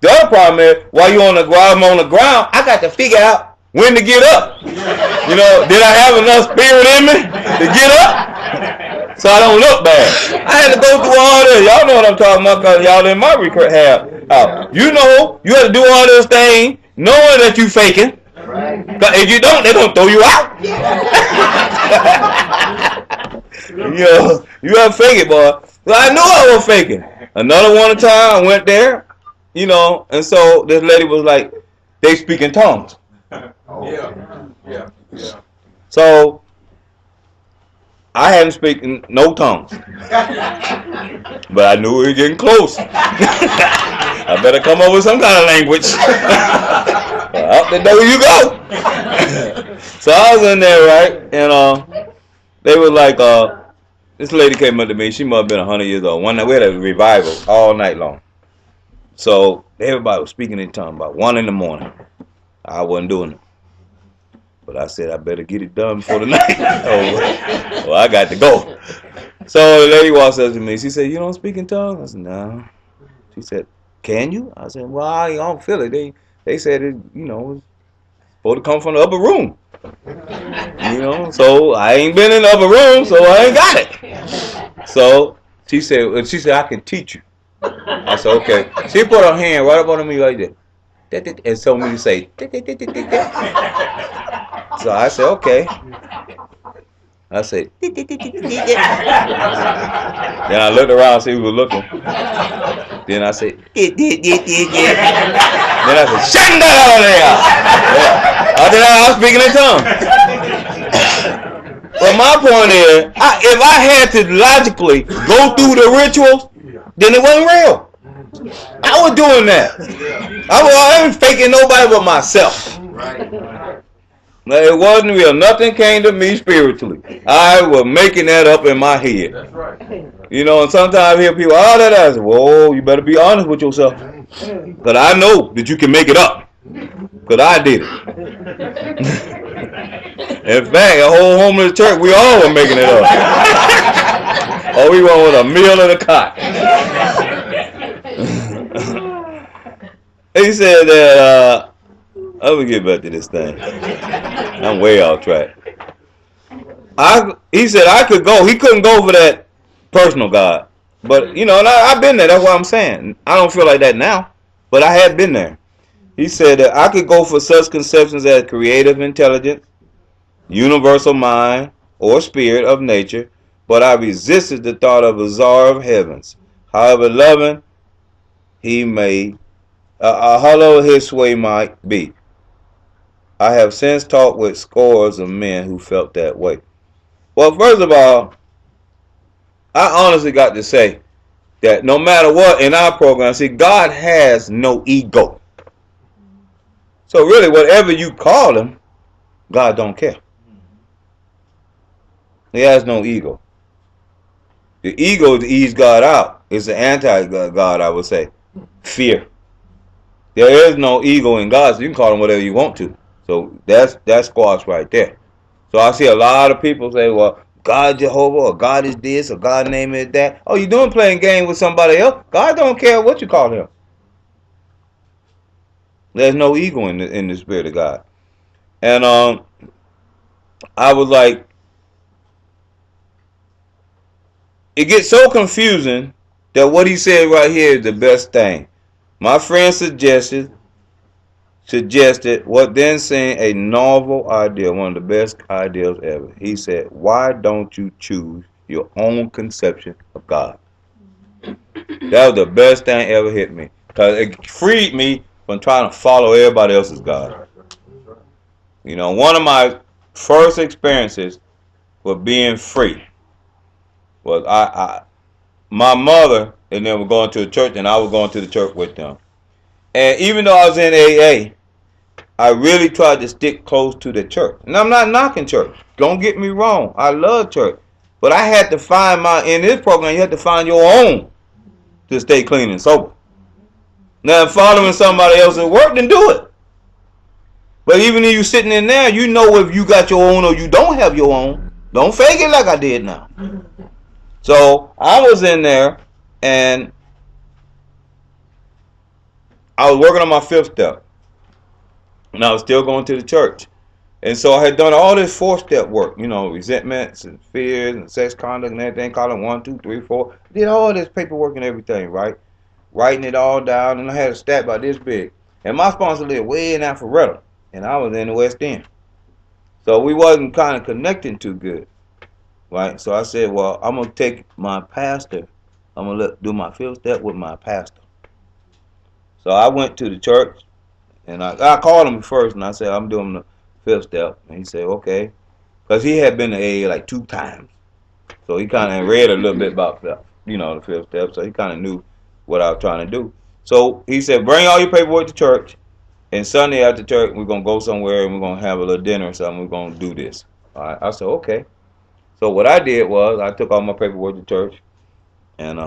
The other problem is, while I'm on the ground, I got to figure out when to get up. Did I have enough spirit in me to get up? So I don't look bad. I had to go through all this. Y'all know what I'm talking about because y'all in my rehab. You had to do all this thing knowing that you faking. But if you don't, they're going to throw you out. You have to fake it, boy. So I knew I was faking. Another one time I went there, and so this lady was like, they speak in tongues. Yeah. So I hadn't spoken no tongues. But I knew we were getting close. I better come up with some kind of language. Out the door you go. So I was in there, right? And they were like, this lady came up to me. She must have been 100 years old. One night we had a revival all night long. So everybody was speaking in tongues about 1 in the morning. I wasn't doing it. But I said I better get it done before the night. Well, I got to go. So the lady walks up to me. She said, "You don't speak in tongues?" I said, "No." She said, "Can you?" I said, "Well, I don't feel it. They said it, it's supposed to come from the upper room. So I ain't been in the upper room, so I ain't got it." So she said, "I can teach you." I said, "Okay." She put her hand right up on me like that. And told me to say. So I said, "Okay." I said, then I looked around, see who was looking. Then I said, then I said, "Shut that out there!" I was speaking in tongues. But my point is, if I had to logically go through the rituals, then it wasn't real. I was doing that. I wasn't faking nobody but myself. Now, it wasn't real. Nothing came to me spiritually. I was making that up in my head. That's right. You know, and sometimes I hear people, oh, that I say, whoa, you better be honest with yourself. Because I know that you can make it up. Because I did it. In fact, a whole homeless church, we all were making it up. Oh, we went with a meal and a cot. He said that, let me get back to this thing. I'm way off track. He said I could go. He couldn't go for that personal God. But, you know, and I've been there. That's what I'm saying. I don't feel like that now. But I had been there. He said that I could go for such conceptions as creative intelligence, universal mind, or spirit of nature, but I resisted the thought of a czar of heavens. However loving he may, however his sway might be. I have since talked with scores of men who felt that way. Well, first of all, I honestly got to say that no matter what in our program, see, God has no ego. So really, whatever you call him, God don't care. He has no ego. The ego to ease God out is the anti-God, I would say. Fear. There is no ego in God, so you can call him whatever you want to. So that's squash right there. So I see a lot of people say, well, God Jehovah, or God is this, or God name is that. Oh, you doing playing game with somebody else? God don't care what you call him. There's no ego in the spirit of God. And I was like, it gets so confusing that what he said right here is the best thing. My friend suggested what then seemed a novel idea, one of the best ideas ever. He said, why don't you choose your own conception of God? That was the best thing ever hit me. Because it freed me from trying to follow everybody else's God. You know, one of my first experiences with being free was my mother and them were going to a church, and I was going to the church with them. And even though I was in AA, I really tried to stick close to the church. And I'm not knocking church. Don't get me wrong. I love church. But I had to find in this program, you have to find your own to stay clean and sober. Now, if following somebody else's work, then do it. But even if you're sitting in there, you know if you got your own or you don't have your own. Don't fake it like I did now. So I was in there, and I was working on my fifth step. And I was still going to the church. And so I had done all this 4-step work, you know, resentments and fears and sex conduct and everything, column 1, 2, 3, 4. Did all this paperwork and everything, right? Writing it all down, and I had a stack about this big. And my sponsor lived way in Alpharetta, and I was in the West End. So we wasn't kind of connecting too good, right? So I said, well, I'm going to take my pastor. I'm going to do my 5th step with my pastor. So I went to the church. And I called him first, and I said, I'm doing the 5th step. And he said, okay. Because he had been to AA like 2 times. So he kind of read a little bit about, you know, the 5th step. So he kind of knew what I was trying to do. So he said, bring all your paperwork to church. And Sunday after church, we're going to go somewhere, and we're going to have a little dinner or something. We're going to do this. All right. I said, okay. So what I did was I took all my paperwork to church. And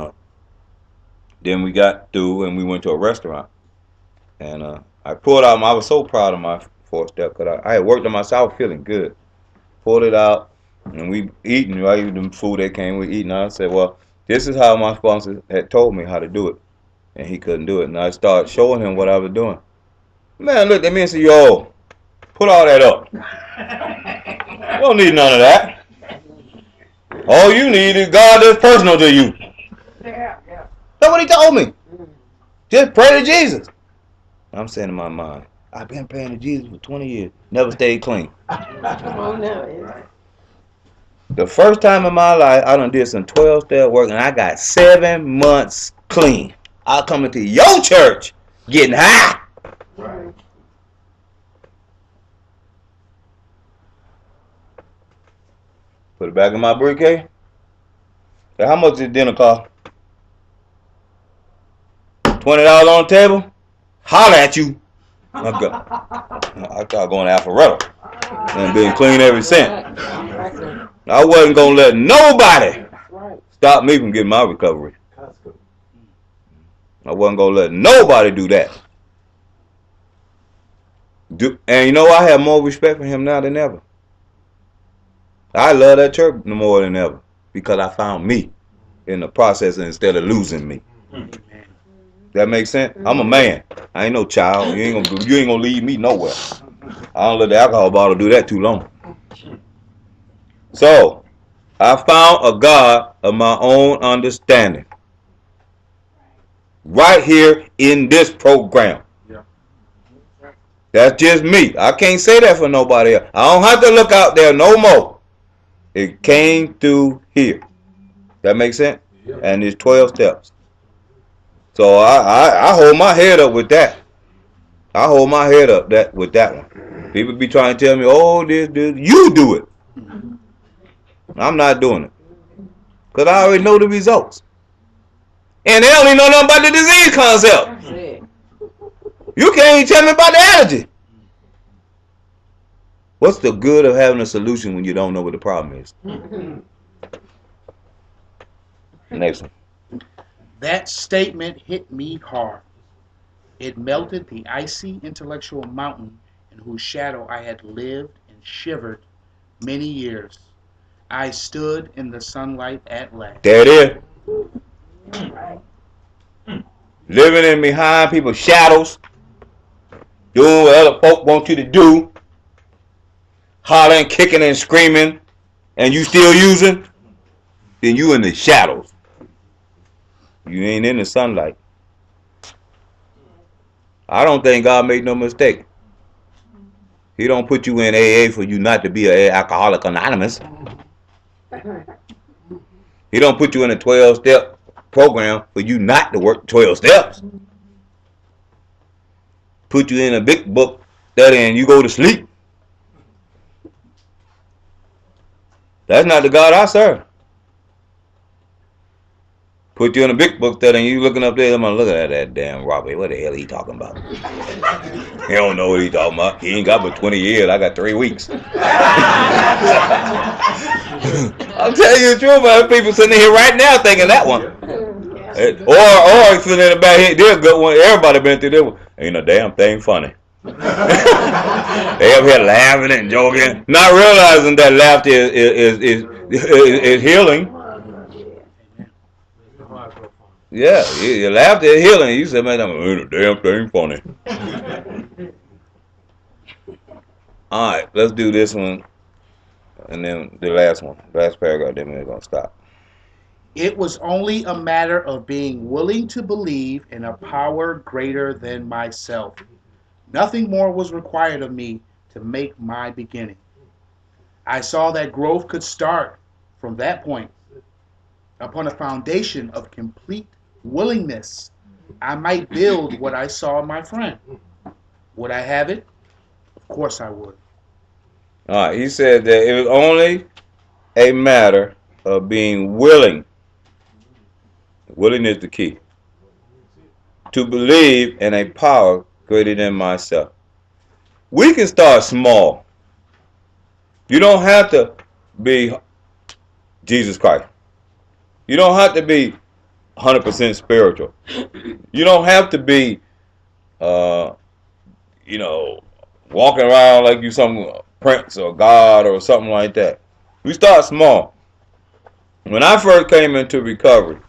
then we got through, and we went to a restaurant. And I pulled out, I was so proud of my 4th step because I had worked on myself feeling good. Pulled it out, and we eating, right? The food that came, we eating. I said, well, this is how my sponsor had told me how to do it. And he couldn't do it. And I started showing him what I was doing. Man looked at me and said, yo, put all that up. You don't need none of that. All you need is God that's personal to you. That's what he told me. Just pray to Jesus. I'm saying in my mind, I've been praying to Jesus for 20 years. Never stayed clean. Oh, no. The first time in my life, I done did some 12-step work, and I got 7 months clean. I come into your church getting high. Right. Put it back in my briefcase. How much did dinner cost? $20 on the table? Holler at you. I thought going to Alpharetta. and been clean ever since. I wasn't gonna let nobody stop me from getting my recovery. I wasn't gonna let nobody do that. And you know, I have more respect for him now than ever. I love that church more than ever because I found me in the process instead of losing me. That makes sense? I'm a man. I ain't no child. You ain't gonna lead me nowhere. I don't let the alcohol bottle do that too long. So I found a God of my own understanding right here in this program. That's just me. I can't say that for nobody else. I don't have to look out there no more. It came through here. That makes sense? And it's 12 steps. So I hold my head up with that. I hold my head up with that one. People be trying to tell me, oh, this, you do it. I'm not doing it. Because I already know the results. And they don't even know nothing about the disease concept. You can't even tell me about the allergy. What's the good of having a solution when you don't know what the problem is? Next one. That statement hit me hard. It melted the icy intellectual mountain in whose shadow I had lived and shivered many years. I stood in the sunlight at last. There it is. Living in behind people's shadows, doing what other folk want you to do, hollering, kicking, and screaming, and you still using, then you in the shadows. You ain't in the sunlight. I don't think God made no mistake. He don't put you in AA for you not to be an alcoholic anonymous. He don't put you in a 12-step program for you not to work 12 steps. Put you in a big book study and you go to sleep. That's not the God I serve. Put you in a big book study and you looking up there, I'm gonna look at that damn Robert. What the hell he talking about? He don't know what he talking about. He ain't got but 20 years. I got 3 weeks. I'm telling you the truth, man. People sitting here right now thinking that one. Or sitting in the back here, there's a good one. Everybody been through this one. Ain't a damn thing funny. They up here laughing and joking, not realizing that laughter is healing. Yeah, your laughter is healing. You said, man, ain't a damn thing funny. All right, let's do this one, and then the last one, last paragraph. Then we're gonna stop. It was only a matter of being willing to believe in a power greater than myself. Nothing more was required of me to make my beginning. I saw that growth could start from that point. Upon a foundation of complete willingness, I might build what I saw in my friend. Would I have it? Of course I would. All right, he said that it was only a matter of being willing. Willing is the key. To believe in a power greater than myself. We can start small. You don't have to be Jesus Christ. You don't have to be 100% spiritual. You don't have to be, walking around like you some prince or God or something like that. We start small. When I first came into recovery,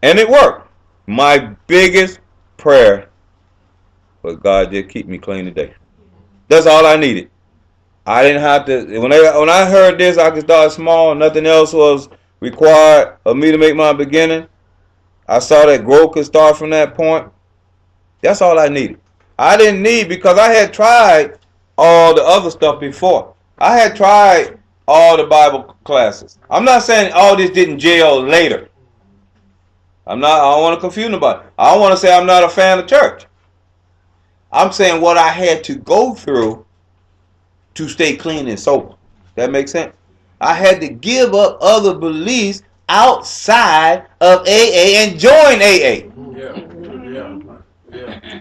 and it worked, my biggest prayer was, God, just keep me clean today. That's all I needed. I didn't have to. When I heard this, I could start small. Nothing else was required of me to make my beginning. I saw that growth could start from that point. That's all I needed. I didn't need, because I had tried all the other stuff before. I had tried all the Bible classes. I'm not saying all this didn't gel later. I don't want to confuse nobody. I don't want to say I'm not a fan of church. I'm saying what I had to go through to stay clean and sober. That makes sense? I had to give up other beliefs outside of AA and join AA.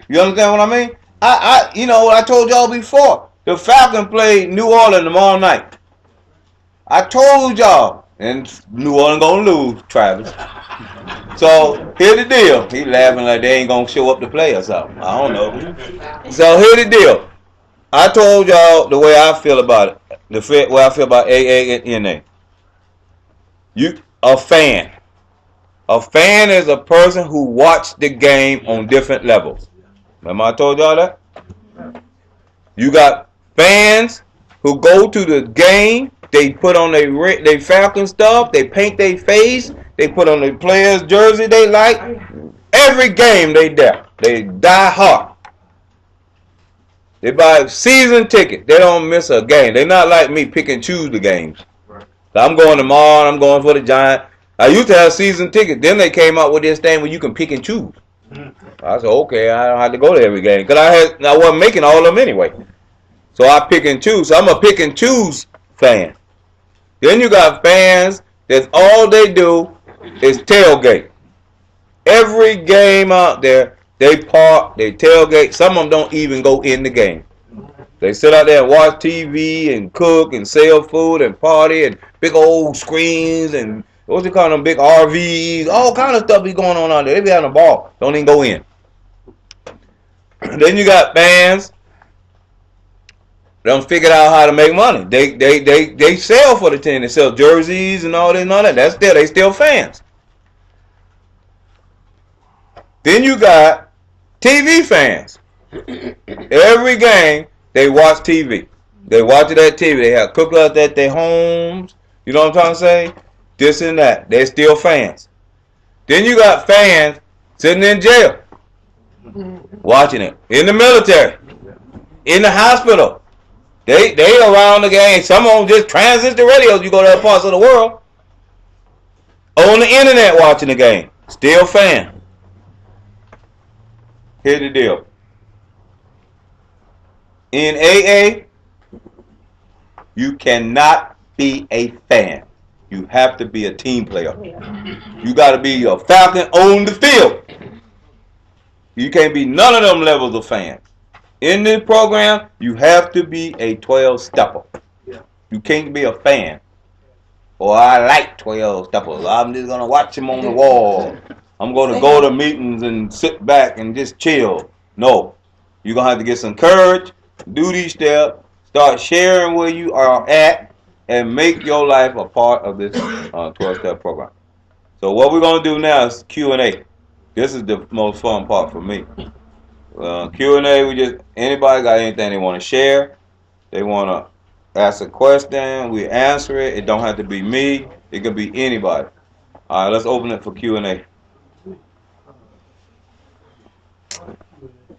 You understand what I mean? I told y'all before, The Falcons play New Orleans tomorrow night. I told y'all, and New Orleans gonna lose, Travis. So here's the deal. He laughing like they ain't gonna show up to play or something. I don't know. So here's the deal. I told y'all the way I feel about it. The way I feel about AA and NA. You a fan. A fan is a person who watched the game on different levels. Remember I told y'all that? You got fans who go to the game. They put on they Falcon stuff. They paint their face. They put on the players' jersey they like. Every game they there. They die hard. They buy season ticket. They don't miss a game. They're not like me pick and choose the games. I'm going tomorrow. I'm going for the Giants. I used to have season ticket. Then they came out with this thing where you can pick and choose. I said, okay, I don't have to go to every game because I wasn't making all of them anyway. So I pick and choose. So I'm a pick and choose fan. Then you got fans that's all they do is tailgate. Every game out there, they park, they tailgate. Some of them don't even go in the game. They sit out there and watch TV and cook and sell food and party and big old screens and what's it called them big RVs, all kind of stuff be going on out there. They be having a ball, don't even go in. Then you got fans. They don't figure out how to make money. They sell for the team. They sell jerseys and all this and all that. They still fans. Then you got TV fans. Every game they watch TV. They watch it at TV. They have cookouts at their homes. You know what I'm trying to say? This and that. They're still fans. Then you got fans sitting in jail watching it. In the military. In the hospital. They around the game. Some of them just transistor radios. You go to other parts of the world. On the internet watching the game. Still fan. Here's the deal. In AA, you cannot be a fan. You have to be a team player. You got to be a Falcon on the field. You can't be none of them levels of fans. In this program, you have to be a 12-stepper. You can't be a fan. Or I like 12 steppers. I'm just going to watch them on the wall. I'm going to go to meetings and sit back and just chill. No. You're going to have to get some courage, do these steps, start sharing where you are at, and make your life a part of this 12-step program. So what we're going to do now is Q&A. This is the most fun part for me. Q&A, anybody got anything they want to share? They want to ask a question, we answer it. It don't have to be me. It could be anybody. All right, let's open it for Q&A.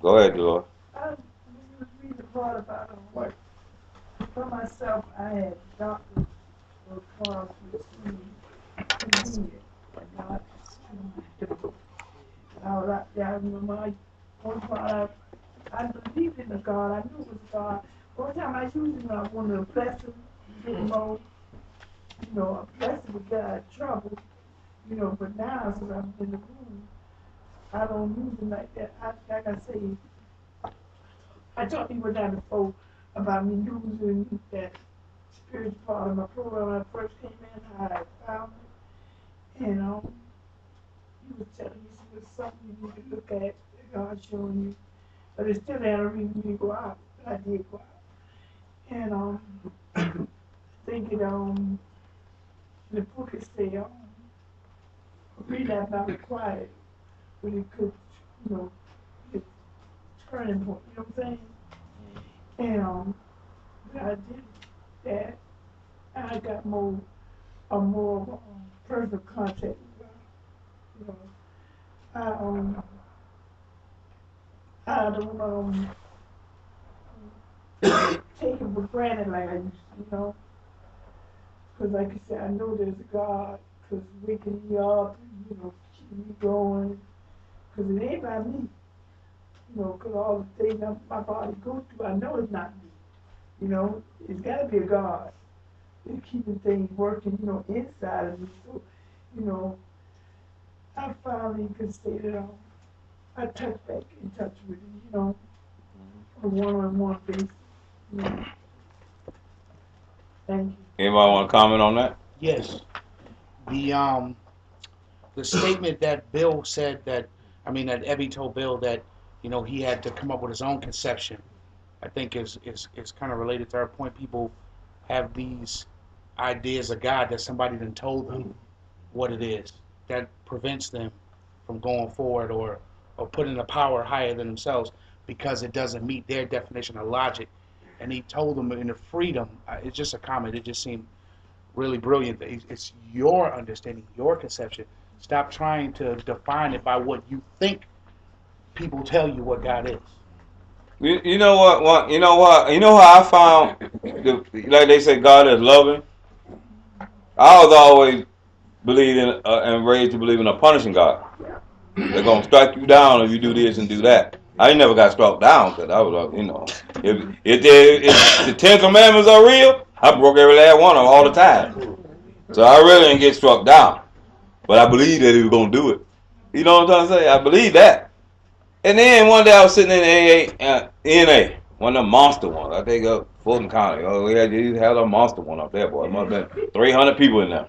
Go ahead, Dolores. I was reading a part about what for myself I had doctors or cars with me convenient, but not extremely. I was out there, I remember one part I believed in the God, I knew it was God. One time I used him, I wanted to bless him, get more, a blessing with God trouble, but now since I'm in the room, I don't use him like that. Like I say, I talked to you one time before about me using that spiritual part of my program when I first came in, how I found it. And you was telling me it was something you need to look at that God's showing you. But it still had a reason me to go out. But I did go out. And I think the book is say, read that about quiet, but it could, it's turning point, you know what I'm saying? And I did that, and I got a more personal contact with God. I don't take it for granted like I used to, because like you said, I know there's a God, because waking me up, and, keeping me going, because it ain't by me, because all the things my body goes through, I know it's not me. It's got to be a God. It's keeping things working, inside of me. So, I finally could say that I touch back in touch with him, on a one-on-one basis, Thank you. Anybody want to comment on that? Yes. The statement that Bill said that, that Evie told Bill that, he had to come up with his own conception, I think is kind of related to our point. People have these ideas of God that somebody done told them what it is. That prevents them from going forward or putting a power higher than themselves because it doesn't meet their definition of logic. And he told them in the freedom, it's just a comment, it just seemed really brilliant. It's your understanding, your conception. Stop trying to define it by what you think people tell you what God is. You know what? You know what? You know how I found, like they say, God is loving. I was always believed in and raised to believe in a punishing God. They're gonna strike you down if you do this and do that. I ain't never got struck down because I was, if the Ten Commandments are real, I broke every last one of them all the time. So I really didn't get struck down, but I believed that he was gonna do it. You know what I'm trying to say? I believe that. And then one day I was sitting in NA, one of the monster ones. I think of Fulton County. Oh, you had a monster one up there, boy. It must have been 300 people in there.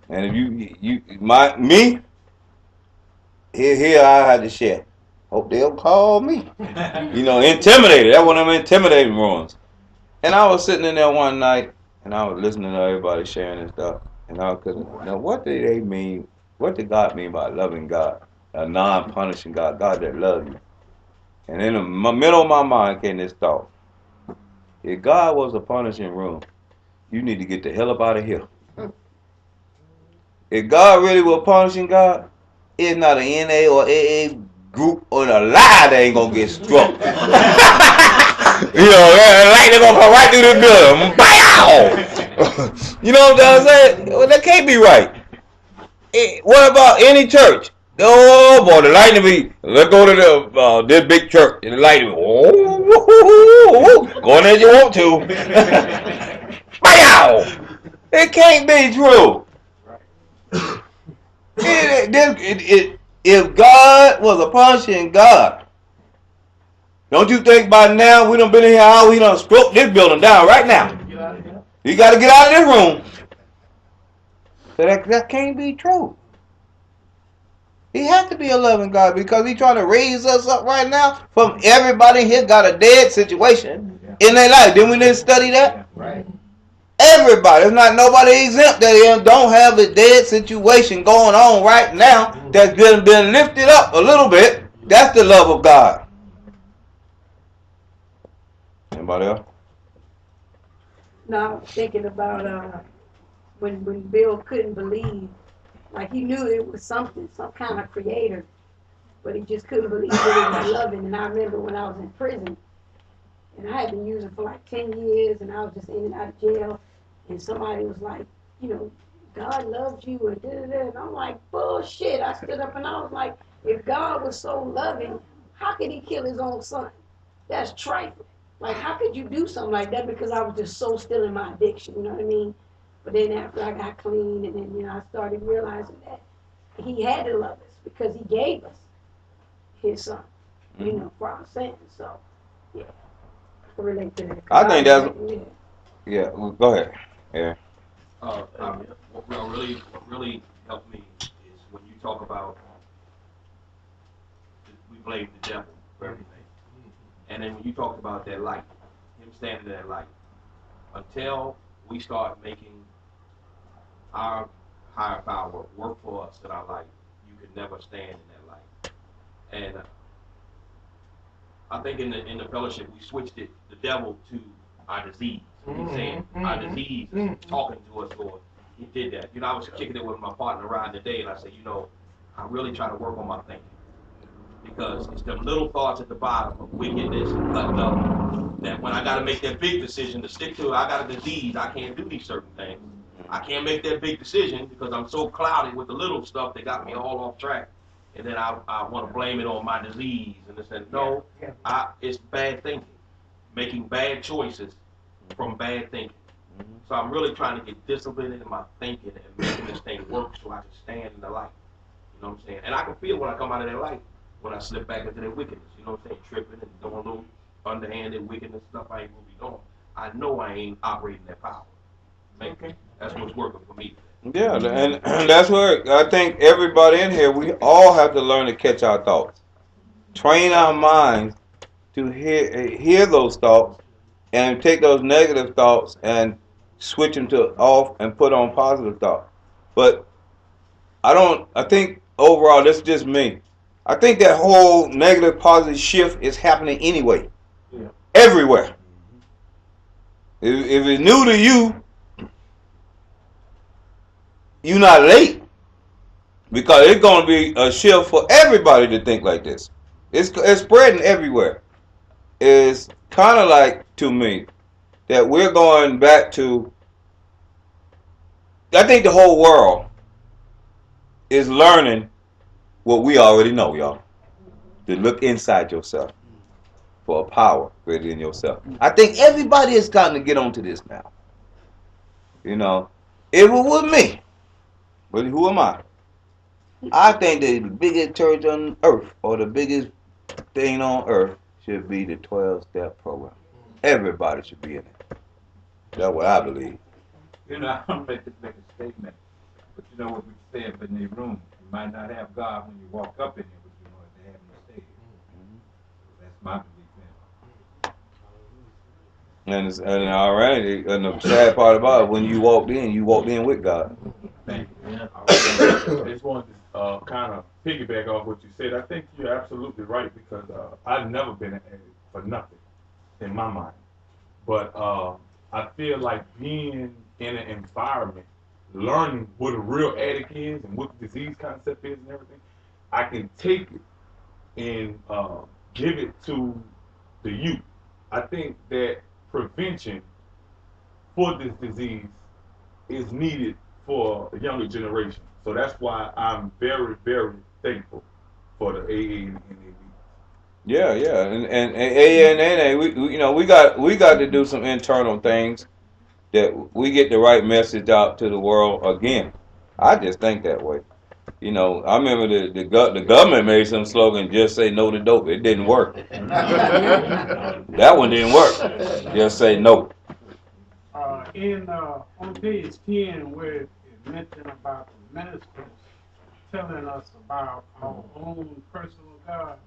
And if me, here I had to share. Hope they'll call me. Intimidated. That's one of them intimidating ones. And I was sitting in there one night, and I was listening to everybody sharing and stuff. And I couldn't. Now, what did they mean? What did God mean by loving God? A non-punishing God, God that loves you. And in the middle of my mind came this thought. If God was a punishing room, you need to get the hell up out of here. If God really was punishing God, it's not an NA or AA group or a lie that ain't gonna get struck. Like they're gonna come right through this building. Bow! You know what I'm saying? Well, that can't be right. What about any church? Oh boy, the lightning be. Let's go to this big church and the lightning. Go in as you want to. Bow! It can't be true. If God was a punishing God, don't you think by now we done been in here how we done struck this building down right now? You got to get out of this room. So that can't be true. He has to be a loving God because he's trying to raise us up right now from everybody here got a dead situation in their life. Didn't we study that? Right. Everybody. There's not nobody exempt that don't have a dead situation going on right now that's been lifted up a little bit. That's the love of God. Anybody else? Now, thinking about when Bill couldn't believe, like he knew it was something, some kind of creator, but he just couldn't believe that it was loving. And I remember when I was in prison, and I had been using for like 10 years, and I was just in and out of jail, and somebody was like, God loves you, and da-da-da, and I'm like, bullshit. I stood up and I was like, if God was so loving, how could he kill his own son? That's trifling. Like, how could you do something like that? Because I was just so still in my addiction, you know what I mean? But then after I got clean, and then, I started realizing that he had to love us because he gave us his son, for our sins. So, yeah, I can relate to that. I think that's, yeah, well, go ahead. Yeah. What really helped me is when you talk about we blame the devil for everything. And then when you talked about that light, him standing in that light, until we start making our higher power work for us in our life, you could never stand in that light. And I think in the fellowship we switched the devil to our disease. He's saying our disease is talking to us, or he did that. I was kicking it with my partner around today, and I said, I really try to work on my thinking. Because it's the little thoughts at the bottom of wickedness and cutting up that when I got to make that big decision to stick to it, I got a disease, I can't do these certain things. I can't make that big decision because I'm so clouded with the little stuff that got me all off track. And then I want to blame it on my disease. And I said, no, it's bad thinking. Making bad choices from bad thinking. So I'm really trying to get disciplined in my thinking and making this thing work so I can stand in the light. You know what I'm saying? And I can feel when I come out of that light, when I slip back into that wickedness, you know what I'm saying, tripping and doing little underhanded wickedness stuff I ain't gonna be doing. I know I ain't operating that power. That's what's working for me. Yeah, and that's where I think everybody in here, we all have to learn to catch our thoughts. Train our minds to hear those thoughts and take those negative thoughts and switch them to off and put on positive thoughts. But I think overall, this is just me. I think that whole negative positive shift is happening anyway. Yeah. Everywhere. If it's new to you, you're not late. Because it's going to be a shift for everybody to think like this. It's spreading everywhere. It's kind of like, to me, that we're going back to, I think the whole world is learning what we already know, y'all. To look inside yourself for a power greater than yourself. I think everybody is starting to get onto this now. You know, if it was me, but who am I? I think the biggest church on earth, or the biggest thing on earth, should be the 12-step program. Everybody should be in it. That's what I believe. You know, I'm going to make a statement, but you know what we said in the room. You might not have God when you walk up in here, but you know they have him stay here. That's my belief in it. And already, and the sad part about it, when you walked in with God. Thank you. Yeah. I just wanted to kind of piggyback off what you said. I think you're absolutely right because I've never been an addict for nothing in my mind. But I feel like being in an environment, learning what a real addict is and what the disease concept is and everything, I can take it and give it to the youth. I think that prevention for this disease is needed for the younger generation. So that's why I'm very, very thankful for the AA and NAB. Yeah, yeah, and AA and NA, we got to do some internal things that we get the right message out to the world again. I just think that way. I remember the government made some slogan, just say no to dope. It didn't work. That one didn't work. Just say no. On page 10, where it mentioned about the ministers telling us about our own personal God.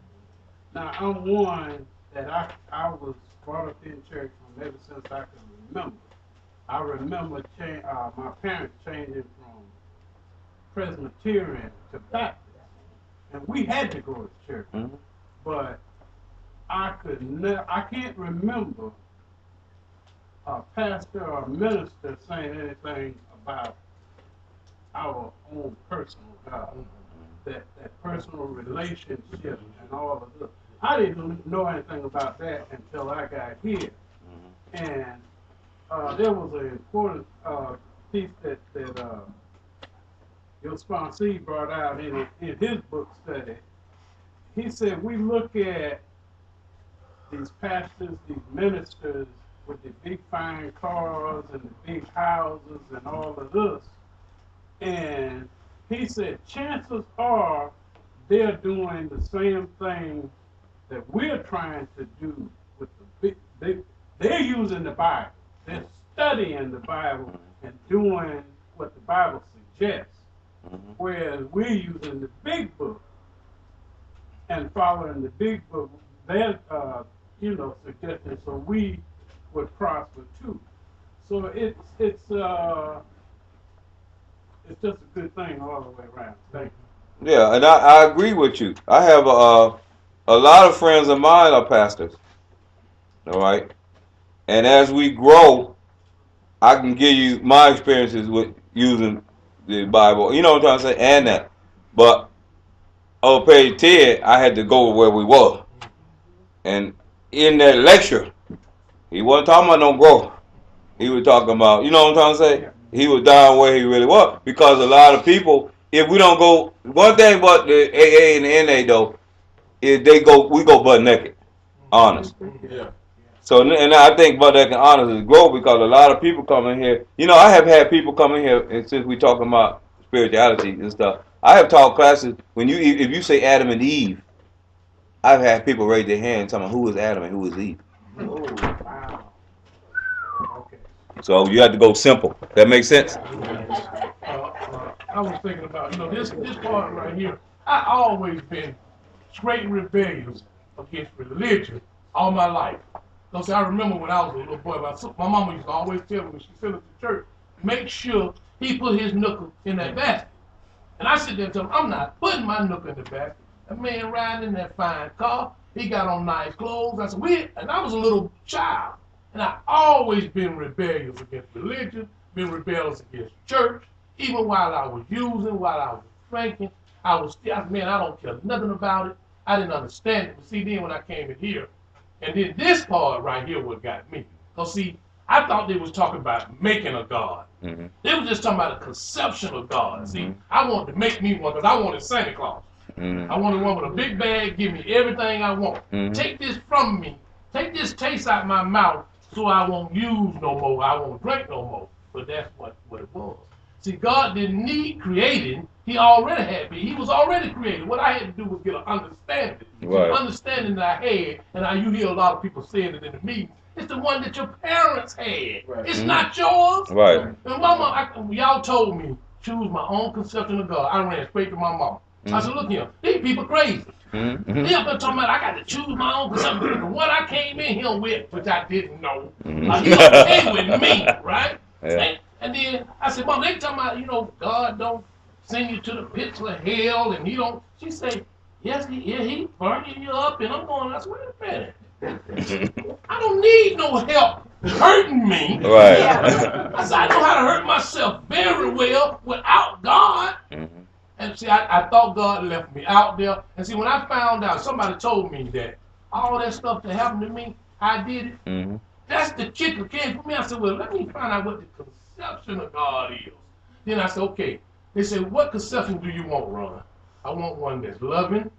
Now, I'm one that I was brought up in church from ever since I can remember. I remember my parents changing from Presbyterian to Baptist, and we had to go to church. Mm-hmm. But I can't remember a pastor or a minister saying anything about our own personal God, that personal relationship and all of this. I didn't know anything about that until I got here. And there was an important piece that your sponsee brought out in his book study. He said, we look at these pastors, these ministers with the big fine cars and the big houses and all of this. And he said, chances are they're doing the same thing that we're trying to do with the they're using the Bible. They're studying the Bible and doing what the Bible suggests. Whereas we're using the big book and following the big book, their suggestions, so we would prosper too. So it's just a good thing all the way around. Thank you. Yeah, and I agree with you. I have a lot of friends of mine are pastors. All right, and as we grow, I can give you my experiences with using the Bible. You know what I'm trying to say, and that. But on page 10, I had to go where we were, and in that lecture, he wasn't talking about no growth. He was talking about, you know what I'm trying to say? He was down where he really was. Because a lot of people, if we don't go, one thing about the AA and the NA though, is we go butt naked, honest. Yeah. So, and I think butt naked honest is growth because a lot of people come in here. I have had people come in here, and since we talking about spirituality and stuff, I have taught classes if you say Adam and Eve, I've had people raise their hand talking about who is Adam and who is Eve. Oh, wow. Okay. So you have to go simple. That makes sense? I was thinking about, this part right here. I always been straight rebellious against religion all my life. Because I remember when I was a little boy, my mama used to always tell me when she sent us to church, make sure he put his knuckle in that basket. And I sit there and tell him, I'm not putting my knuckle in the basket. That man riding in that fine car, he got on nice clothes. I said, and I was a little child. And I always been rebellious against religion, been rebellious against church. Even while I was using, while I was drinking, I don't care nothing about it. I didn't understand it. But see, then when I came in here, and then this part right here what got me. Because see, I thought they was talking about making a God. Mm-hmm. They were just talking about the conception of God. See, I wanted to make me one because I wanted Santa Claus. Mm-hmm. I wanted one with a big bag, give me everything I want. Mm-hmm. Take this from me. Take this taste out my mouth so I won't use no more. I won't drink no more. But that's what it was. See, God didn't need creating. He already had me. He was already created. What I had to do was get an understanding. Right. The understanding that I had, and you hear a lot of people saying it in the meeting, it's the one that your parents had. Right. It's not yours. Right. And mama, y'all told me, choose my own conception of God. I ran straight to my mama. I said, look here, these people crazy. Mm-hmm. They up there talking about I got to choose my own conception. And what I came in here with, which I didn't know, he okay with me, right? Yeah. And then I said, Mom, they talking about, God don't send you to the pits of hell, and he don't. She said, yes, he burning you up, and I'm going, I said, wait a minute. I don't need no help hurting me. Right. I said, I know how to hurt myself very well without God. Mm-hmm. And see, I thought God left me out there. And see, when I found out, somebody told me that all that stuff that happened to me, I did it. Mm-hmm. That's the kicker came for me. I said, well, let me find out what the conception of God is. Then I said, okay. They said, what conception do you want, Ron? I want one that's loving,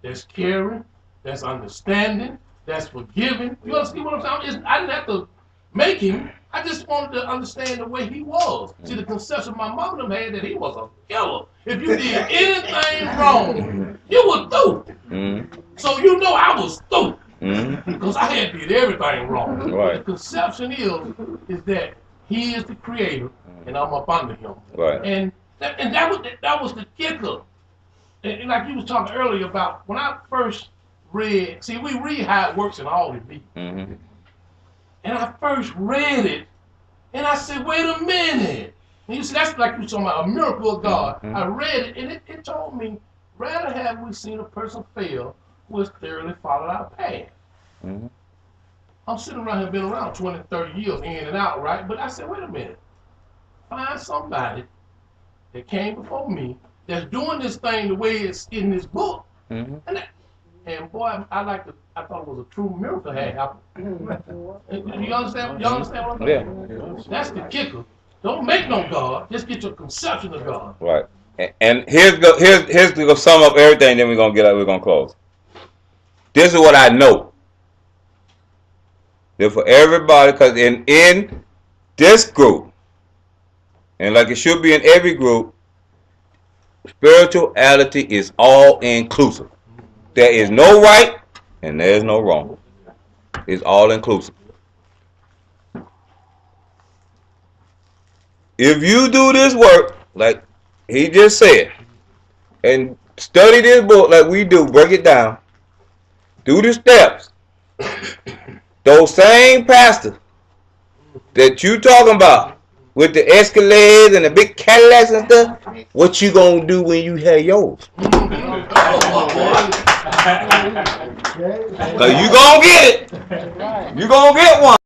that's caring, that's understanding, that's forgiving. You understand what I'm saying? I didn't have to make him. I just wanted to understand the way he was. See, the conception my mom and them had that he was a killer. If you did anything wrong, you were through. Mm-hmm. So I was through. Mm-hmm. Because I had did everything wrong. Right. The conception is that he is the creator and I'm up under him. Right. And that was the kicker. And like you was talking earlier about when I first read, see, we read how it works in all the meetings. Mm-hmm. And I first read it, and I said, wait a minute. And you see, that's like you were talking about a miracle of God. Mm-hmm. I read it, and it told me, rather have we seen a person fail who has thoroughly followed our path. Mm-hmm. I'm sitting around here, been around 20, 30 years, in and out, right? But I said, wait a minute. Find somebody that came before me that's doing this thing the way it's in this book. Mm-hmm. And boy, I thought it was a true miracle had happened. You understand? Y'all understand what I'm saying? Yeah. That's the kicker. Don't make no God. Just get your conception of God. Right. And here's to sum up everything. Then we're gonna close. This is what I know. That for everybody, because in this group, and like it should be in every group, spirituality is all inclusive. There is no right and there is no wrong. It's all inclusive. If you do this work, like he just said, and study this book like we do, break it down, do the steps, those same pastors that you talking about with the Escalades and the big Cadillacs and stuff, what you gonna do when you have yours? Cause you gonna get it. You gonna get one.